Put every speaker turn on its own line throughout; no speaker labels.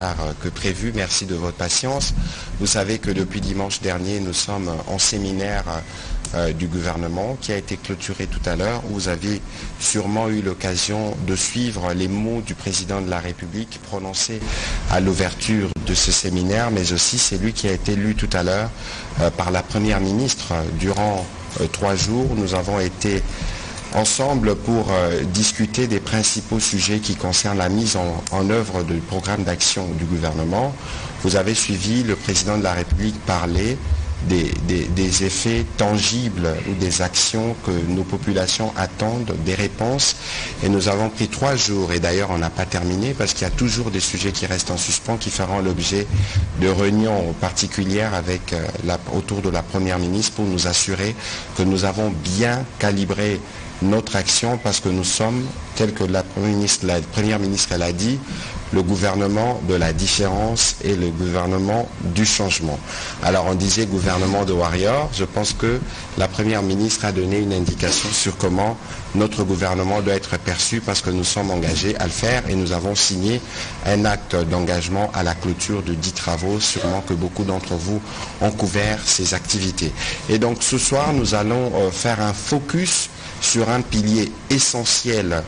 Que prévu. Merci de votre patience. Vous savez que depuis dimanche dernier, nous sommes en séminaire du gouvernement qui a été clôturé tout à l'heure. Vous avez sûrement eu l'occasion de suivre les mots du président de la République prononcés à l'ouverture de ce séminaire, mais aussi c'est lui qui a été lu tout à l'heure par la Première ministre. Durant 3 jours, nous avons été ensemble pour discuter des principaux sujets qui concernent la mise en œuvre du programme d'action du gouvernement. Vous avez suivi le président de la République parler des effets tangibles ou des actions que nos populations attendent, des réponses. Et nous avons pris 3 jours, et d'ailleurs on n'a pas terminé parce qu'il y a toujours des sujets qui restent en suspens, qui feront l'objet de réunions particulières autour de la Première ministre pour nous assurer que nous avons bien calibré notre action, parce que nous sommes, tel que la Première ministre l'a dit, le gouvernement de la différence et le gouvernement du changement. Alors on disait gouvernement de warriors, je pense que la Première ministre a donné une indication sur comment notre gouvernement doit être perçu, parce que nous sommes engagés à le faire et nous avons signé un acte d'engagement à la clôture de 10 travaux, sûrement que beaucoup d'entre vous ont couvert ces activités. Et donc ce soir, nous allons faire un focus sur un pilier essentiel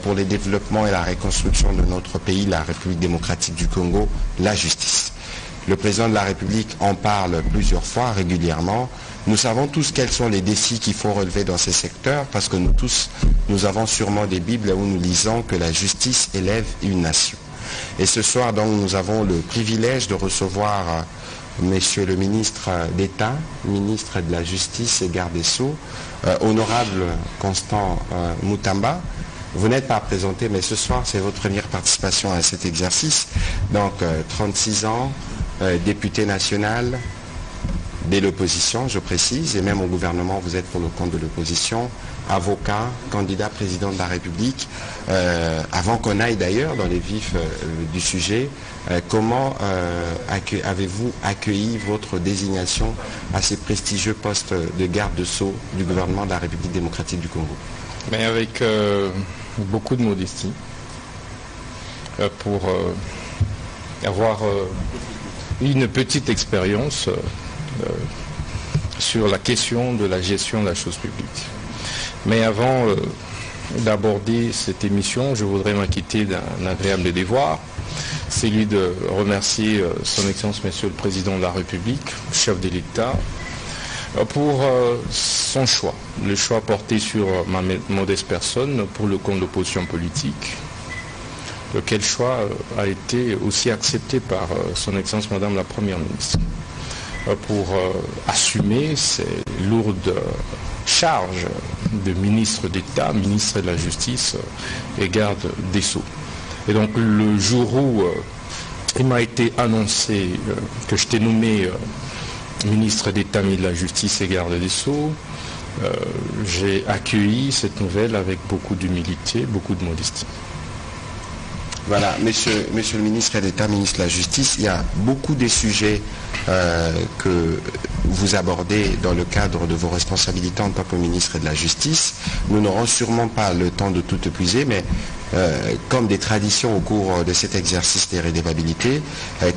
pour le développement et la reconstruction de notre pays, la République démocratique du Congo, la justice. Le président de la République en parle plusieurs fois, régulièrement. Nous savons tous quels sont les défis qu'il faut relever dans ces secteurs, parce que nous avons sûrement des Bibles où nous lisons que la justice élève une nation. Et ce soir, donc, nous avons le privilège de recevoir Monsieur le ministre d'État, ministre de la Justice et garde des Sceaux, honorable Constant Mutamba. Vous n'êtes pas présenté, mais ce soir, c'est votre première participation à cet exercice. Donc, 36 ans, député national de l'opposition, je précise, et même au gouvernement, vous êtes pour le compte de l'opposition, avocat, candidat président de la République. Avant qu'on aille d'ailleurs dans les vifs du sujet, comment avez-vous accueilli votre désignation à ces prestigieux postes de garde de Sceaux du gouvernement de la République démocratique du Congo?
Mais avec beaucoup de modestie, pour avoir une petite expérience sur la question de la gestion de la chose publique. Mais avant d'aborder cette émission, je voudrais m'acquitter d'un agréable devoir, celui de remercier son Excellence Monsieur le Président de la République, chef de l'État, pour son choix, le choix porté sur ma modeste personne pour le compte de l'opposition politique, lequel choix a été aussi accepté par son Excellence Madame la Première ministre, pour assumer ces lourdes charges de ministre d'État, ministre de la Justice et garde des Sceaux. Et donc le jour où il m'a été annoncé que j'étais nommé ministre d'État, ministre de la Justice et garde des Sceaux, j'ai accueilli cette nouvelle avec beaucoup d'humilité, beaucoup de modestie.
Voilà, monsieur le ministre d'État, ministre de la Justice, il y a beaucoup de sujets que vous abordez dans le cadre de vos responsabilités en tant que ministre de la Justice. Nous n'aurons sûrement pas le temps de tout épuiser, mais comme des traditions au cours de cet exercice des redevabilités,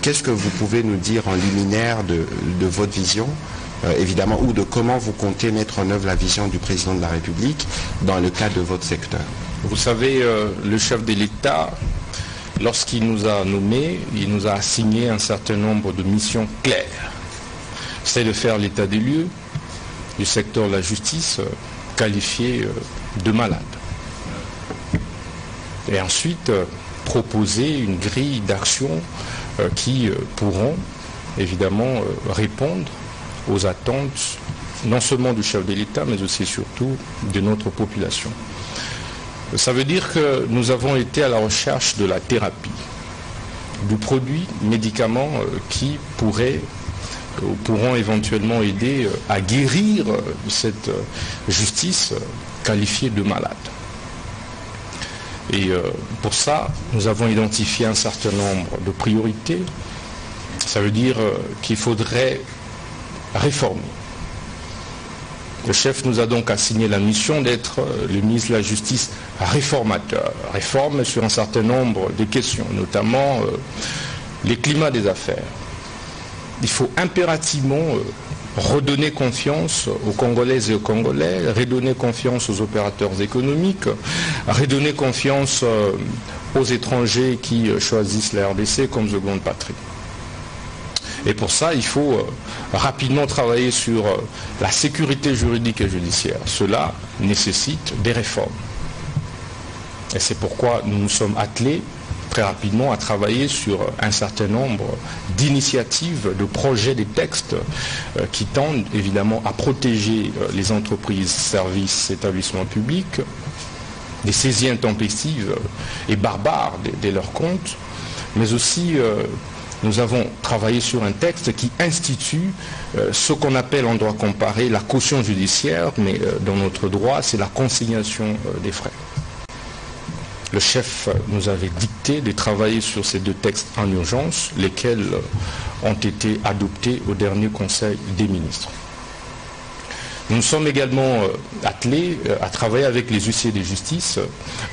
qu'est-ce que vous pouvez nous dire en liminaire de votre vision, évidemment, ou de comment vous comptez mettre en œuvre la vision du président de la République dans le cadre de votre secteur?
Vous savez, le chef de l'État, lorsqu'il nous a nommés, il nous a assigné un certain nombre de missions claires. C'est de faire l'état des lieux du secteur de la justice qualifié de malade. Et ensuite, proposer une grille d'action qui pourront évidemment répondre aux attentes non seulement du chef de l'État, mais aussi et surtout de notre population. Ça veut dire que nous avons été à la recherche de la thérapie, du produit, médicaments qui pourront éventuellement aider à guérir cette justice qualifiée de malade. Et pour ça, nous avons identifié un certain nombre de priorités. Ça veut dire qu'il faudrait réformer. Le chef nous a donc assigné la mission d'être le ministre de la Justice réformateur. Réforme sur un certain nombre de questions, notamment les climats des affaires. Il faut impérativement redonner confiance aux Congolaises et aux Congolais, redonner confiance aux opérateurs économiques, redonner confiance aux étrangers qui choisissent la RDC comme seconde patrie. Et pour ça, il faut rapidement travailler sur la sécurité juridique et judiciaire. Cela nécessite des réformes. Et c'est pourquoi nous nous sommes attelés très rapidement à travailler sur un certain nombre d'initiatives, de projets, des textes qui tendent évidemment à protéger les entreprises, services, établissements publics des saisies intempestives et barbares dès leur compte, mais aussi nous avons travaillé sur un texte qui institue ce qu'on appelle en droit comparé la caution judiciaire, mais dans notre droit, c'est la consignation des frais. Le chef nous avait dicté de travailler sur ces deux textes en urgence, lesquels ont été adoptés au dernier Conseil des ministres. Nous sommes également attelés à travailler avec les huissiers de justice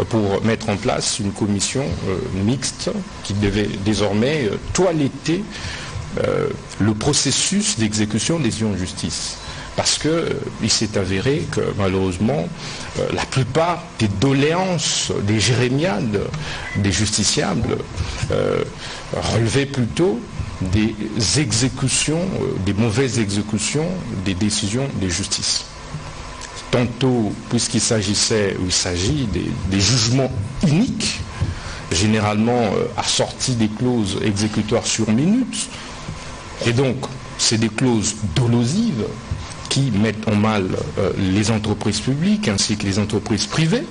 pour mettre en place une commission mixte qui devait désormais toiletter le processus d'exécution des décisions de justice. Parce qu'il s'est avéré que malheureusement, la plupart des doléances, des jérémiades, des justiciables relevaient plutôt des exécutions, des mauvaises exécutions des décisions de justice. Tantôt, puisqu'il s'agissait, ou il s'agit des jugements uniques, généralement assortis des clauses exécutoires sur minute, et donc c'est des clauses dolosives qui mettent en mal les entreprises publiques ainsi que les entreprises privées.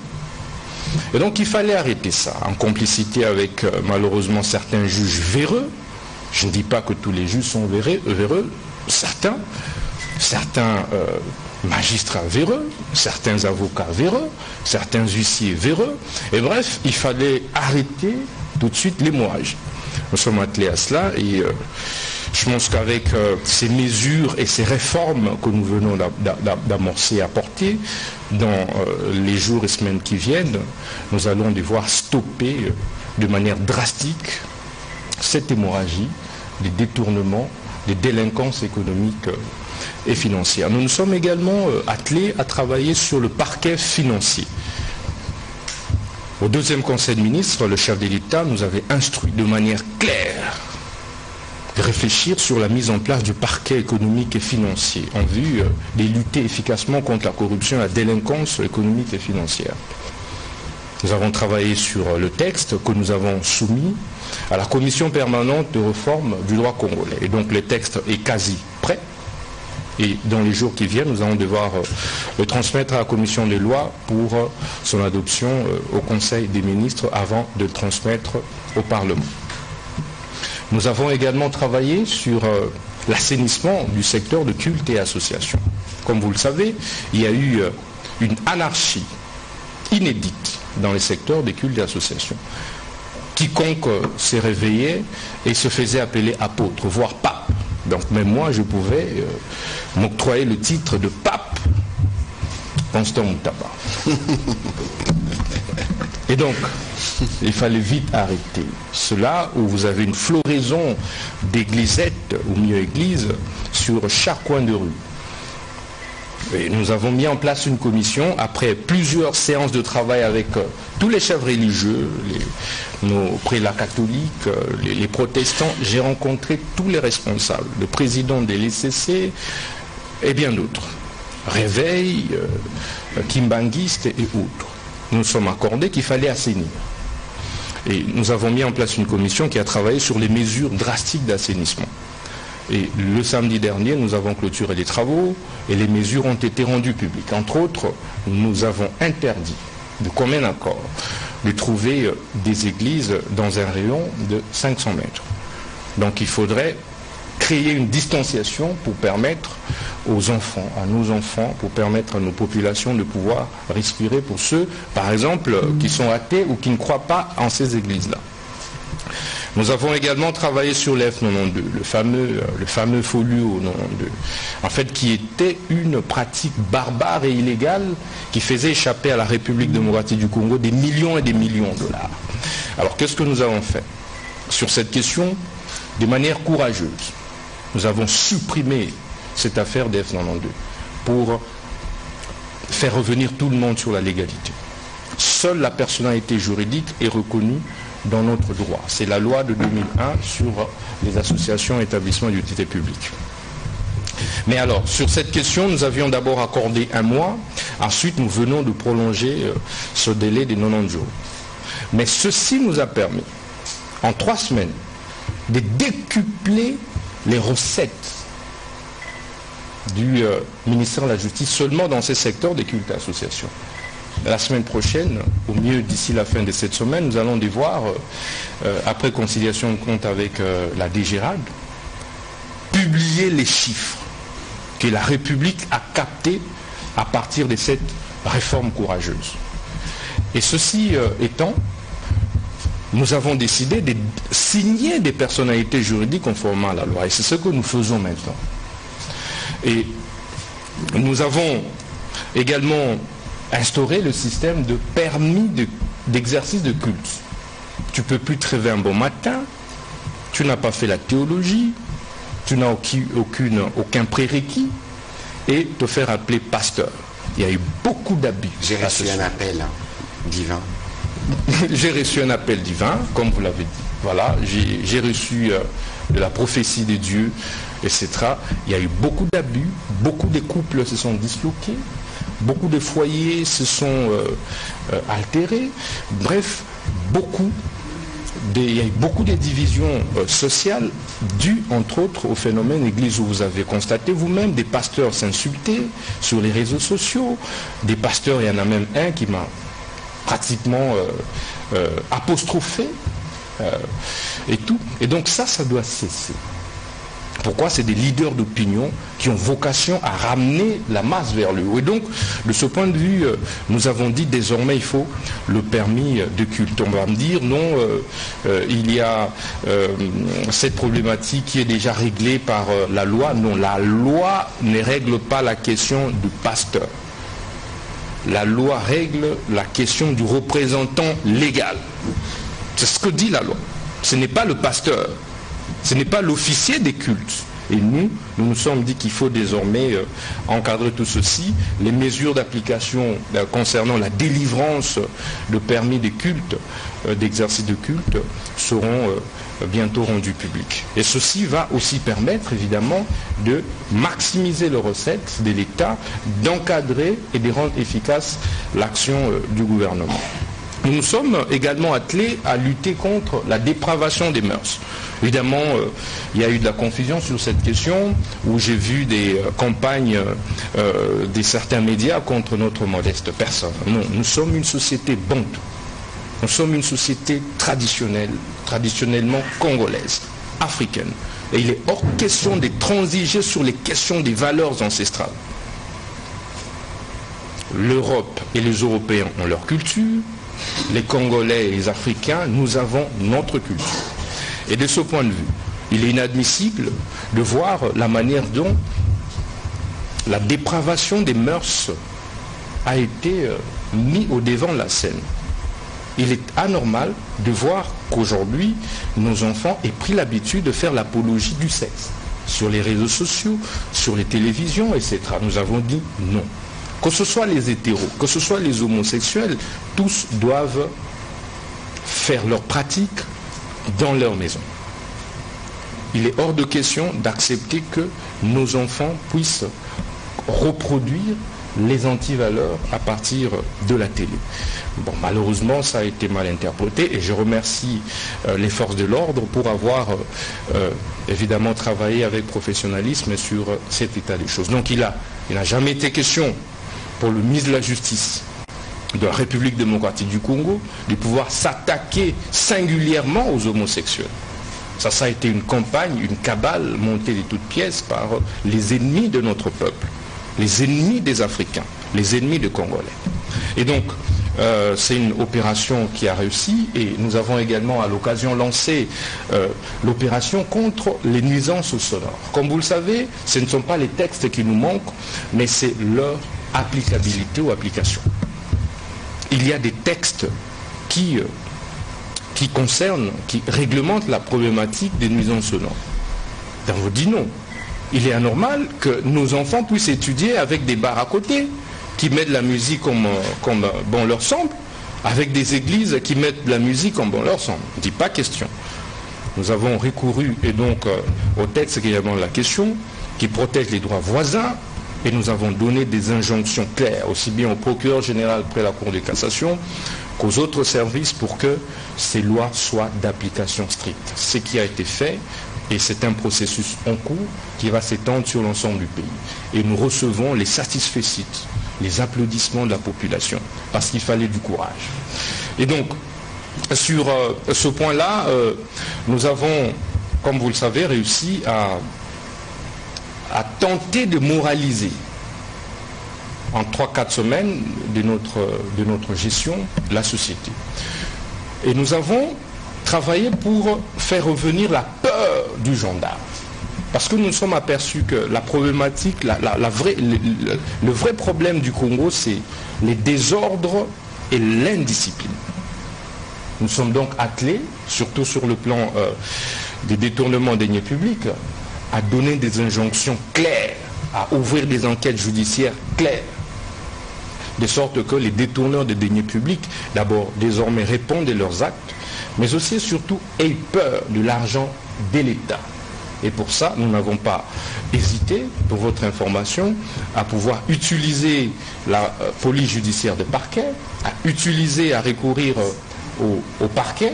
Et donc il fallait arrêter ça, en complicité avec malheureusement certains juges véreux. Je ne dis pas que tous les juges sont véreux, certains magistrats véreux, certains avocats véreux, certains huissiers véreux. Et bref, il fallait arrêter tout de suite l'hémorragie. Nous sommes attelés à cela et je pense qu'avec ces mesures et ces réformes que nous venons d'amorcer et apporter dans les jours et semaines qui viennent, nous allons devoir stopper de manière drastique cette hémorragie des détournements, des délinquances économiques et financières. Nous nous sommes également attelés à travailler sur le parquet financier. Au deuxième Conseil de ministres, le chef de l'État nous avait instruit de manière claire de réfléchir sur la mise en place du parquet économique et financier en vue de lutter efficacement contre la corruption et la délinquance économique et financière. Nous avons travaillé sur le texte que nous avons soumis à la commission permanente de réforme du droit congolais. Et donc le texte est quasi prêt. Et dans les jours qui viennent, nous allons devoir le transmettre à la commission des lois pour son adoption au Conseil des ministres avant de le transmettre au Parlement. Nous avons également travaillé sur l'assainissement du secteur de culte et association. Comme vous le savez, il y a eu une anarchie inédite dans les secteurs des cultes et associations. Quiconque s'est réveillé et se faisait appeler apôtre, voire pape. Donc même moi, je pouvais m'octroyer le titre de pape Constant Moutaba. Et donc, il fallait vite arrêter cela, où vous avez une floraison d'églisettes, ou mieux églises, sur chaque coin de rue. Et nous avons mis en place une commission, après plusieurs séances de travail avec tous les chefs religieux, nos prélats catholiques, les protestants. J'ai rencontré tous les responsables, le président des LCC et bien d'autres. Réveil, kimbanguistes et autres. Nous nous sommes accordés qu'il fallait assainir. Et nous avons mis en place une commission qui a travaillé sur les mesures drastiques d'assainissement. Et le samedi dernier, nous avons clôturé les travaux et les mesures ont été rendues publiques. Entre autres, nous avons interdit, de commun accord, de trouver des églises dans un rayon de 500 mètres. Donc il faudrait créer une distanciation pour permettre aux enfants, à nos enfants, pour permettre à nos populations de pouvoir respirer pour ceux, par exemple, qui sont athées ou qui ne croient pas en ces églises-là. Nous avons également travaillé sur l'F92, le fameux FOLUO 92, en fait qui était une pratique barbare et illégale qui faisait échapper à la République démocratique du Congo des millions et des millions de dollars. Alors qu'est-ce que nous avons fait? Sur cette question, de manière courageuse, nous avons supprimé cette affaire des F92 pour faire revenir tout le monde sur la légalité. Seule la personnalité juridique est reconnue dans notre droit. C'est la loi de 2001 sur les associations et établissements d'utilité publique. Mais alors, sur cette question, nous avions d'abord accordé 1 mois. Ensuite, nous venons de prolonger ce délai de 90 jours. Mais ceci nous a permis, en 3 semaines, de décupler les recettes du ministère de la Justice seulement dans ces secteurs des cultes et associations. La semaine prochaine, au mieux d'ici la fin de cette semaine, nous allons devoir, après conciliation de compte avec la DGRAD, publier les chiffres que la République a captés à partir de cette réforme courageuse. Et ceci étant, nous avons décidé de signer des personnalités juridiques conformément à la loi. Et c'est ce que nous faisons maintenant. Et nous avons également instauré le système de permis d'exercice de culte. Tu ne peux plus te réveiller un bon matin, tu n'as pas fait la théologie, tu n'as aucun prérequis, et te faire appeler pasteur. Il y a eu beaucoup d'abus.
J'ai reçu un appel divin.
J'ai reçu un appel divin, comme vous l'avez dit. Voilà, j'ai reçu de la prophétie de Dieu, etc. Il y a eu beaucoup d'abus, beaucoup de couples se sont disloqués, beaucoup de foyers se sont altérés. Bref, il y a eu beaucoup de divisions sociales dues, entre autres, au phénomène église où vous avez constaté vous-même des pasteurs s'insulter sur les réseaux sociaux. Des pasteurs, il y en a même un qui m'a pratiquement apostrophé et tout. Et donc ça doit cesser. Pourquoi? C'est des leaders d'opinion qui ont vocation à ramener la masse vers le haut. Et donc, de ce point de vue, nous avons dit désormais il faut le permis de culte. On va me dire non, il y a cette problématique qui est déjà réglée par la loi. Non, la loi ne règle pas la question du pasteur. La loi règle la question du représentant légal. C'est ce que dit la loi. Ce n'est pas le pasteur. Ce n'est pas l'officier des cultes. Et nous sommes dit qu'il faut désormais encadrer tout ceci. Les mesures d'application concernant la délivrance de permis de culte, d'exercice de culte, seront bientôt rendues publiques. Et ceci va aussi permettre évidemment de maximiser les recettes de l'État, d'encadrer et de rendre efficace l'action du gouvernement. Nous nous sommes également attelés à lutter contre la dépravation des mœurs. Évidemment, il y a eu de la confusion sur cette question, où j'ai vu des campagnes de certains médias contre notre modeste personne. Non, nous sommes une société bantoue. Nous sommes une société traditionnelle, traditionnellement congolaise, africaine. Et il est hors question de transiger sur les questions des valeurs ancestrales. L'Europe et les Européens ont leur culture. Les Congolais et les Africains, nous avons notre culture. Et de ce point de vue, il est inadmissible de voir la manière dont la dépravation des mœurs a été mise au devant de la scène. Il est anormal de voir qu'aujourd'hui, nos enfants aient pris l'habitude de faire l'apologie du sexe sur les réseaux sociaux, sur les télévisions, etc. Nous avons dit non. Que ce soit les hétéros, que ce soit les homosexuels, tous doivent faire leur pratique dans leur maison. Il est hors de question d'accepter que nos enfants puissent reproduire les antivaleurs à partir de la télé. Bon, malheureusement, ça a été mal interprété et je remercie les forces de l'ordre pour avoir évidemment travaillé avec professionnalisme sur cet état des choses. Donc il n'a jamais été question pour le ministre de la Justice de la République démocratique du Congo de pouvoir s'attaquer singulièrement aux homosexuels. Ça a été une campagne, une cabale montée de toutes pièces par les ennemis de notre peuple, les ennemis des Africains, les ennemis des Congolais. Et donc, c'est une opération qui a réussi et nous avons également à l'occasion lancé l'opération contre les nuisances sonores. Comme vous le savez, ce ne sont pas les textes qui nous manquent, mais c'est leur applicabilité ou application. Il y a des textes qui qui réglemente la problématique des nuisances sonores. On vous dit non. Il est anormal que nos enfants puissent étudier avec des bars à côté, qui mettent la musique comme bon leur semble, avec des églises qui mettent la musique comme bon leur semble. On ne dit pas question. Nous avons recouru et donc au texte qui est avant la question, qui protège les droits voisins, et nous avons donné des injonctions claires, aussi bien au procureur général près la Cour de cassation qu'aux autres services pour que ces lois soient d'application stricte. Ce qui a été fait, et c'est un processus en cours qui va s'étendre sur l'ensemble du pays. Et nous recevons les satisfecit, les applaudissements de la population, parce qu'il fallait du courage. Et donc, sur ce point-là, nous avons, comme vous le savez, réussi à tenter de moraliser en 3-4 semaines de notre gestion la société. Et nous avons travaillé pour faire revenir la peur du gendarme. Parce que nous nous sommes aperçus que la problématique, le vrai problème du Congo, c'est les désordres et l'indiscipline. Nous sommes donc attelés, surtout sur le plan des détournements des deniers publics, à donner des injonctions claires, à ouvrir des enquêtes judiciaires claires, de sorte que les détourneurs des deniers publics, d'abord, désormais répondent de leurs actes, mais aussi et surtout aient peur de l'argent de l'État. Et pour ça, nous n'avons pas hésité, pour votre information, à pouvoir utiliser la police judiciaire de parquet, à recourir au parquet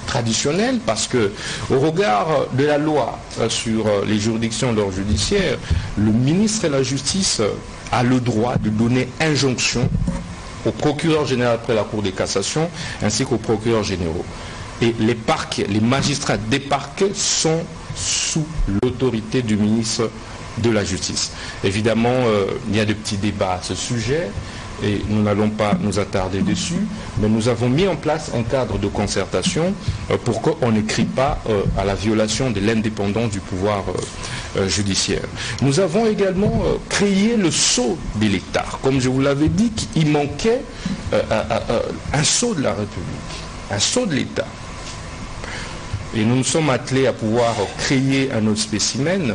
traditionnel, parce que au regard de la loi sur les juridictions d'ordre judiciaire, le ministre de la Justice a le droit de donner injonction au procureur général près la Cour de cassation ainsi qu'aux procureurs généraux. Et les parquets, les magistrats des parquets sont sous l'autorité du ministre de la Justice. Évidemment, il y a de petits débats à ce sujet et nous n'allons pas nous attarder dessus, mais nous avons mis en place un cadre de concertation pour qu'on ne crie pas à la violation de l'indépendance du pouvoir judiciaire. Nous avons également créé le sceau de l'État. Comme je vous l'avais dit, il manquait un sceau de la République, un sceau de l'État. Et nous nous sommes attelés à pouvoir créer un autre spécimen.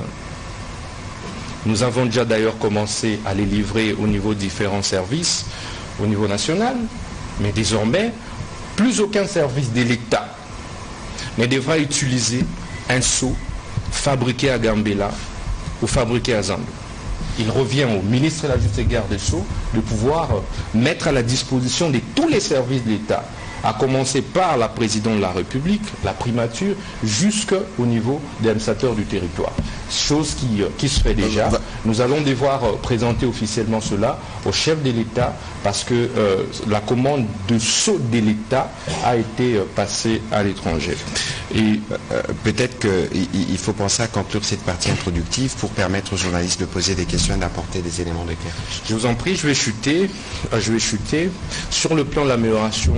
Nous avons déjà d'ailleurs commencé à les livrer au niveau de différents services, au niveau national, mais désormais, plus aucun service de l'État ne devra utiliser un sceau fabriqué à Gambela ou fabriqué à Zambie. Il revient au ministre de la Justice et garde des Sceaux de pouvoir mettre à la disposition de tous les services de l'État, à commencer par la présidente de la République, la primature, jusqu'au niveau des administrateurs du territoire. Chose qui se fait déjà. Nous allons devoir présenter officiellement cela au chef de l'État parce que la commande de sceau de l'État a été passée à l'étranger.
Et peut-être qu'il faut penser à conclure cette partie introductive pour permettre aux journalistes de poser des questions et d'apporter des éléments d'éclairage.
Je vous en prie, je vais chuter. Sur le plan de l'amélioration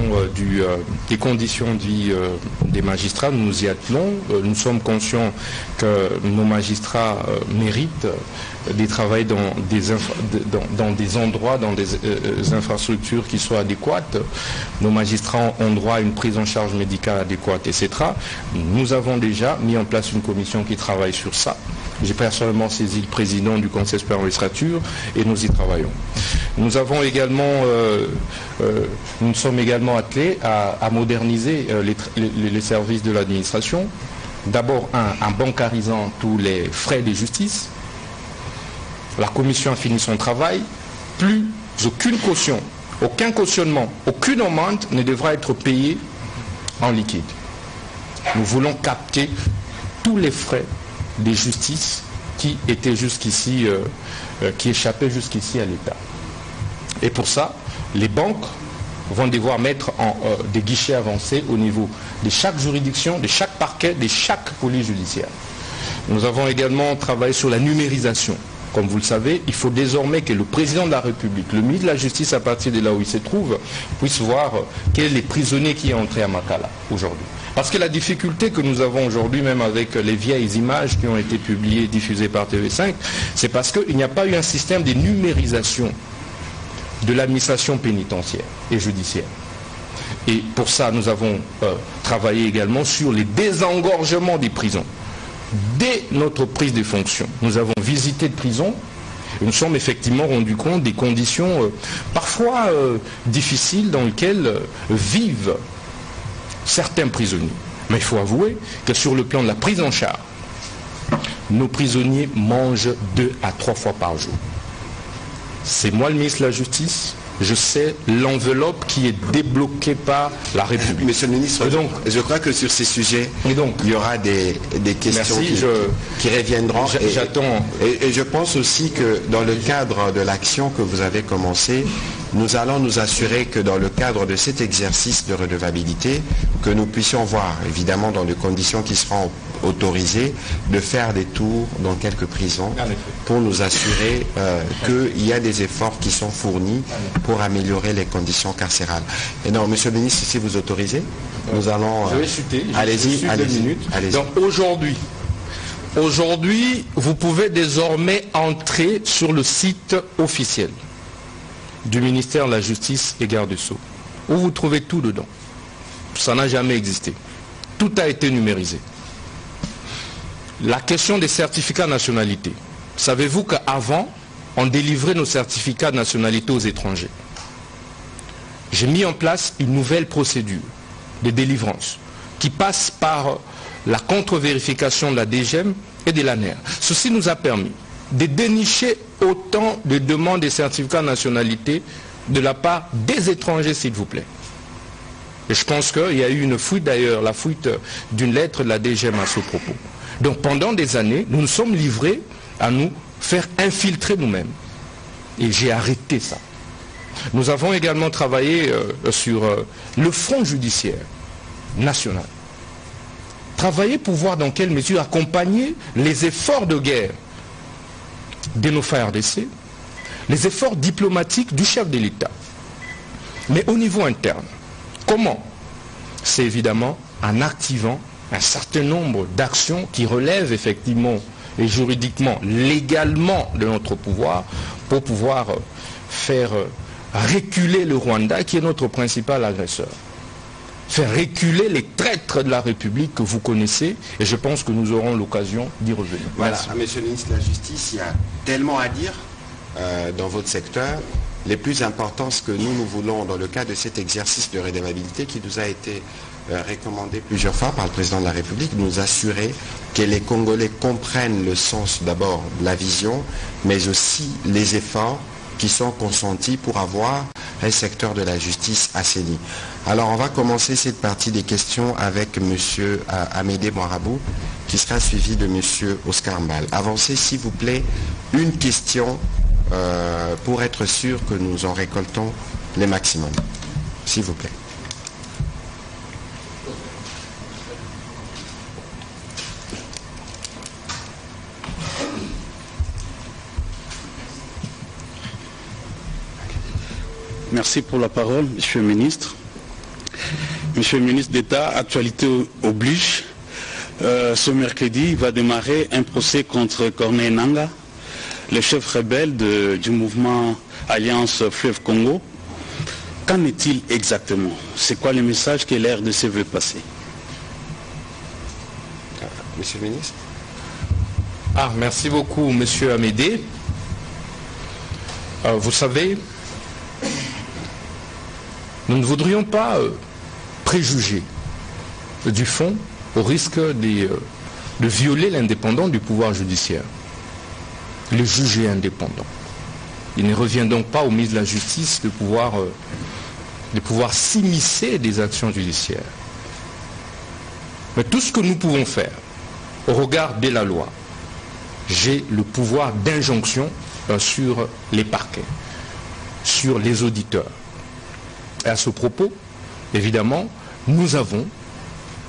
des conditions de vie des magistrats, nous nous y attelons. Nous sommes conscients que nos magistrats méritent de travailler dans des endroits, dans des infrastructures qui soient adéquates. Nos magistrats ont droit à une prise en charge médicale adéquate, etc. Nous avons déjà mis en place une commission qui travaille sur ça. J'ai personnellement saisi le président du Conseil supérieur de la magistrature et nous y travaillons. Nous avons également, nous sommes également attelés à moderniser les services de l'administration. D'abord, en bancarisant tous les frais de justice. La commission a fini son travail. Plus aucune caution, aucun cautionnement, aucune amende ne devra être payée en liquide. Nous voulons capter tous les frais de justice qui étaient jusqu'ici, qui échappaient jusqu'ici à l'État. Et pour ça, les banques vont devoir mettre des guichets avancés au niveau de chaque juridiction, de chaque parquet, de chaque police judiciaire. Nous avons également travaillé sur la numérisation. Comme vous le savez, il faut désormais que le président de la République, le ministre de la Justice à partir de là où il se trouve, puisse voir quels sont les prisonniers qui sont entrés à Makala aujourd'hui. Parce que la difficulté que nous avons aujourd'hui, même avec les vieilles images qui ont été publiées, diffusées par TV5, c'est parce qu'il n'y a pas eu un système de numérisation de l'administration pénitentiaire et judiciaire. Et pour ça, nous avons travaillé également sur les désengorgements des prisons. Dès notre prise de fonction, nous avons visité de prisons et nous sommes effectivement rendus compte des conditions parfois difficiles dans lesquelles vivent certains prisonniers. Mais il faut avouer que sur le plan de la prise en charge, nos prisonniers mangent 2 à 3 fois par jour. C'est moi le ministre de la Justice. Je sais l'enveloppe qui est débloquée par la République.
Monsieur le ministre,
donc,
je crois que sur ces sujets, il y aura des questions qui reviendront.
J'attends.
Et je pense aussi que dans le cadre de l'action que vous avez commencée, nous allons nous assurer que dans le cadre de cet exercice de redevabilité, que nous puissions voir, évidemment dans les conditions qui seront autorisées, de faire des tours dans quelques prisons pour nous assurer qu'il y a des efforts qui sont fournis pour améliorer les conditions carcérales. Et non, monsieur le ministre, si vous autorisez, nous allons...
Je vais chuter.
Allez-y, allez-y.
Donc aujourd'hui, vous pouvez désormais entrer sur le site officiel du ministère de la Justice et Garde des Sceaux, où vous trouvez tout dedans. Ça n'a jamais existé. Tout a été numérisé. La question des certificats de nationalité. Savez-vous qu'avant, on délivrait nos certificats de nationalité aux étrangers. J'ai mis en place une nouvelle procédure de délivrance qui passe par la contre-vérification de la DGM et de l'ANER. Ceci nous a permis de dénicher autant de demandes de certificats de nationalité de la part des étrangers, s'il vous plaît. Et je pense qu'il y a eu une fuite d'ailleurs, la fuite d'une lettre de la DGM à ce propos. Donc pendant des années, nous nous sommes livrés à nous faire infiltrer nous-mêmes. Et j'ai arrêté ça. Nous avons également travaillé sur le front judiciaire national. Travailler pour voir dans quelle mesure accompagner les efforts de guerre de nos FARDC, les efforts diplomatiques du chef de l'État. Mais au niveau interne, comment? C'est évidemment en activant un certain nombre d'actions qui relèvent effectivement et juridiquement, légalement de notre pouvoir pour pouvoir faire reculer le Rwanda qui est notre principal agresseur. Faire reculer les traîtres de la République que vous connaissez et je pense que nous aurons l'occasion d'y revenir.
Voilà, monsieur le ministre de la Justice, il y a tellement à dire dans votre secteur. Les plus importants, ce que nous voulons dans le cadre de cet exercice de redevabilité qui nous a été recommandé plusieurs fois par le président de la République, nous assurer que les Congolais comprennent le sens d'abord de la vision, mais aussi les efforts qui sont consentis pour avoir un secteur de la justice assaini. Alors on va commencer cette partie des questions avec M. Amédée Moirabou, qui sera suivi de M. Oscar Mbal. Avancez s'il vous plaît une question pour être sûr que nous en récoltons les maximums. S'il vous plaît.
Merci pour la parole, Monsieur le Ministre. Monsieur le Ministre d'État, actualité oblige. Ce mercredi va démarrer un procès contre Corneille Nangaa, le chef rebelle du mouvement Alliance Fleuve Congo. Qu'en est-il exactement? C'est quoi le message que l'RDC veut passer?
Monsieur le ministre.
Merci beaucoup, Monsieur Amédée. Vous savez, nous ne voudrions pas préjuger du fond au risque de violer l'indépendance du pouvoir judiciaire. Le juge est indépendant. Il ne revient donc pas au ministre de la Justice de pouvoir s'immiscer des actions judiciaires. Mais tout ce que nous pouvons faire au regard de la loi, j'ai le pouvoir d'injonction sur les parquets, sur les auditeurs. Et à ce propos, évidemment, nous avons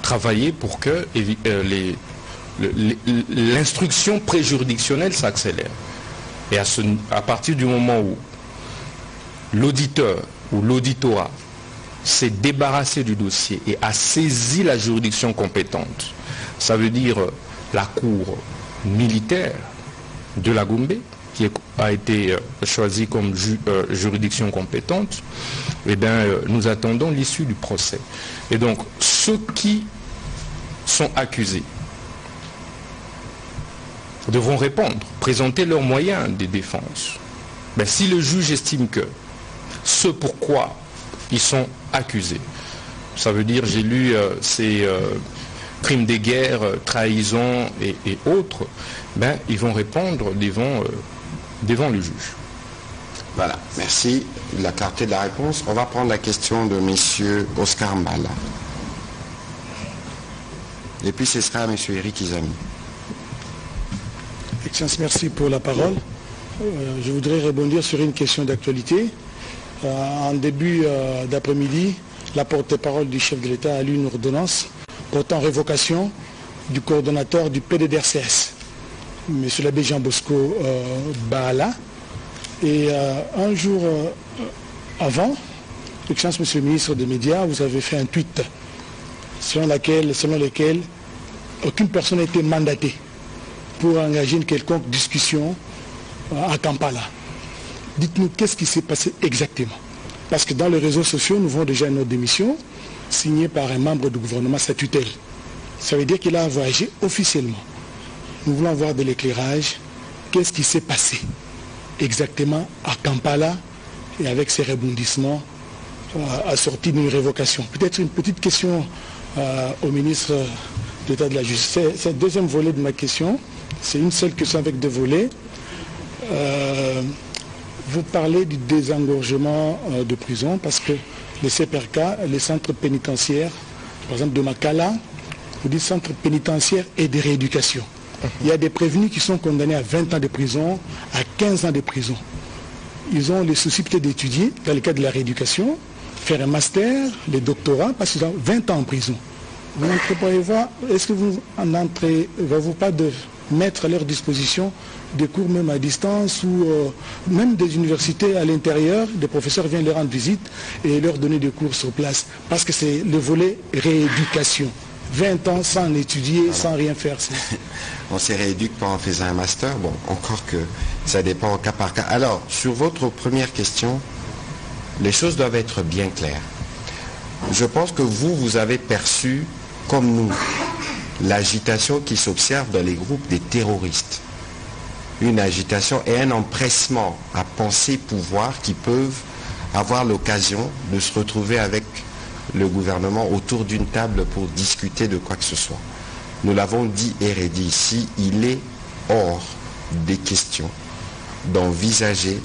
travaillé pour que l'instruction préjuridictionnelle s'accélère. Et à partir du moment où l'auditeur ou l'auditorat s'est débarrassé du dossier et a saisi la juridiction compétente, ça veut dire la cour militaire de la Goumbé, qui a été choisi comme juridiction compétente, eh bien, nous attendons l'issue du procès. Et donc, ceux qui sont accusés devront répondre, présenter leurs moyens de défense. Ben, si le juge estime que ce pourquoi ils sont accusés, ça veut dire, j'ai lu ces crimes de guerre, trahison et autres, ben, ils vont répondre devant le juge.
Voilà, merci. La clarté de la réponse. On va prendre la question de M. Oscar Mbala. Et puis ce sera à M. Eric Izami.
Excellence, merci pour la parole. Je voudrais rebondir sur une question d'actualité. En début d'après-midi, la porte-parole du chef de l'État a lu une ordonnance portant révocation du coordonnateur du PDDRCS, M. l'abbé Jean Bosco Baala. Et un jour avant, Excellence, Monsieur le ministre des Médias, vous avez fait un tweet selon lequel aucune personne n'a été mandatée pour engager une quelconque discussion à Kampala. Dites-nous qu'est-ce qui s'est passé exactement. Parce que dans les réseaux sociaux, nous voyons déjà une note d'émission signée par un membre du gouvernement, sa tutelle. Ça veut dire qu'il a voyagé officiellement. Nous voulons avoir de l'éclairage. Qu'est-ce qui s'est passé exactement à Kampala et avec ces rebondissements assortis d'une révocation. Peut-être une petite question au ministre de l'État de la Justice. C'est le deuxième volet de ma question. C'est une seule question avec deux volets. Vous parlez du désengorgement de prison parce que les CPRK, les centres pénitentiaires, par exemple de Makala, vous dites centre pénitentiaire et de rééducation. Il y a des prévenus qui sont condamnés à 20 ans de prison, à 15 ans de prison. Ils ont le souci peut-être d'étudier, dans le cas de la rééducation, faire un master, les doctorats, parce qu'ils ont 20 ans en prison. Vous n'entrevoyez-vous, est-ce que vous n'entrevoyez-vous pas de mettre à leur disposition des cours même à distance ou même des universités à l'intérieur, des professeurs viennent leur rendre visite et leur donner des cours sur place, parce que c'est le volet rééducation. 20 ans sans étudier, sans rien faire.
On ne se rééduque pas en faisant un master. Bon, encore que ça dépend au cas par cas. Alors, sur votre première question, les choses doivent être bien claires. Je pense que vous avez perçu, comme nous, l'agitation qui s'observe dans les groupes des terroristes. Une agitation et un empressement à penser pouvoir qui peuvent avoir l'occasion de se retrouver avec le gouvernement autour d'une table pour discuter de quoi que ce soit. Nous l'avons dit et redit ici, il est hors des questions d'envisager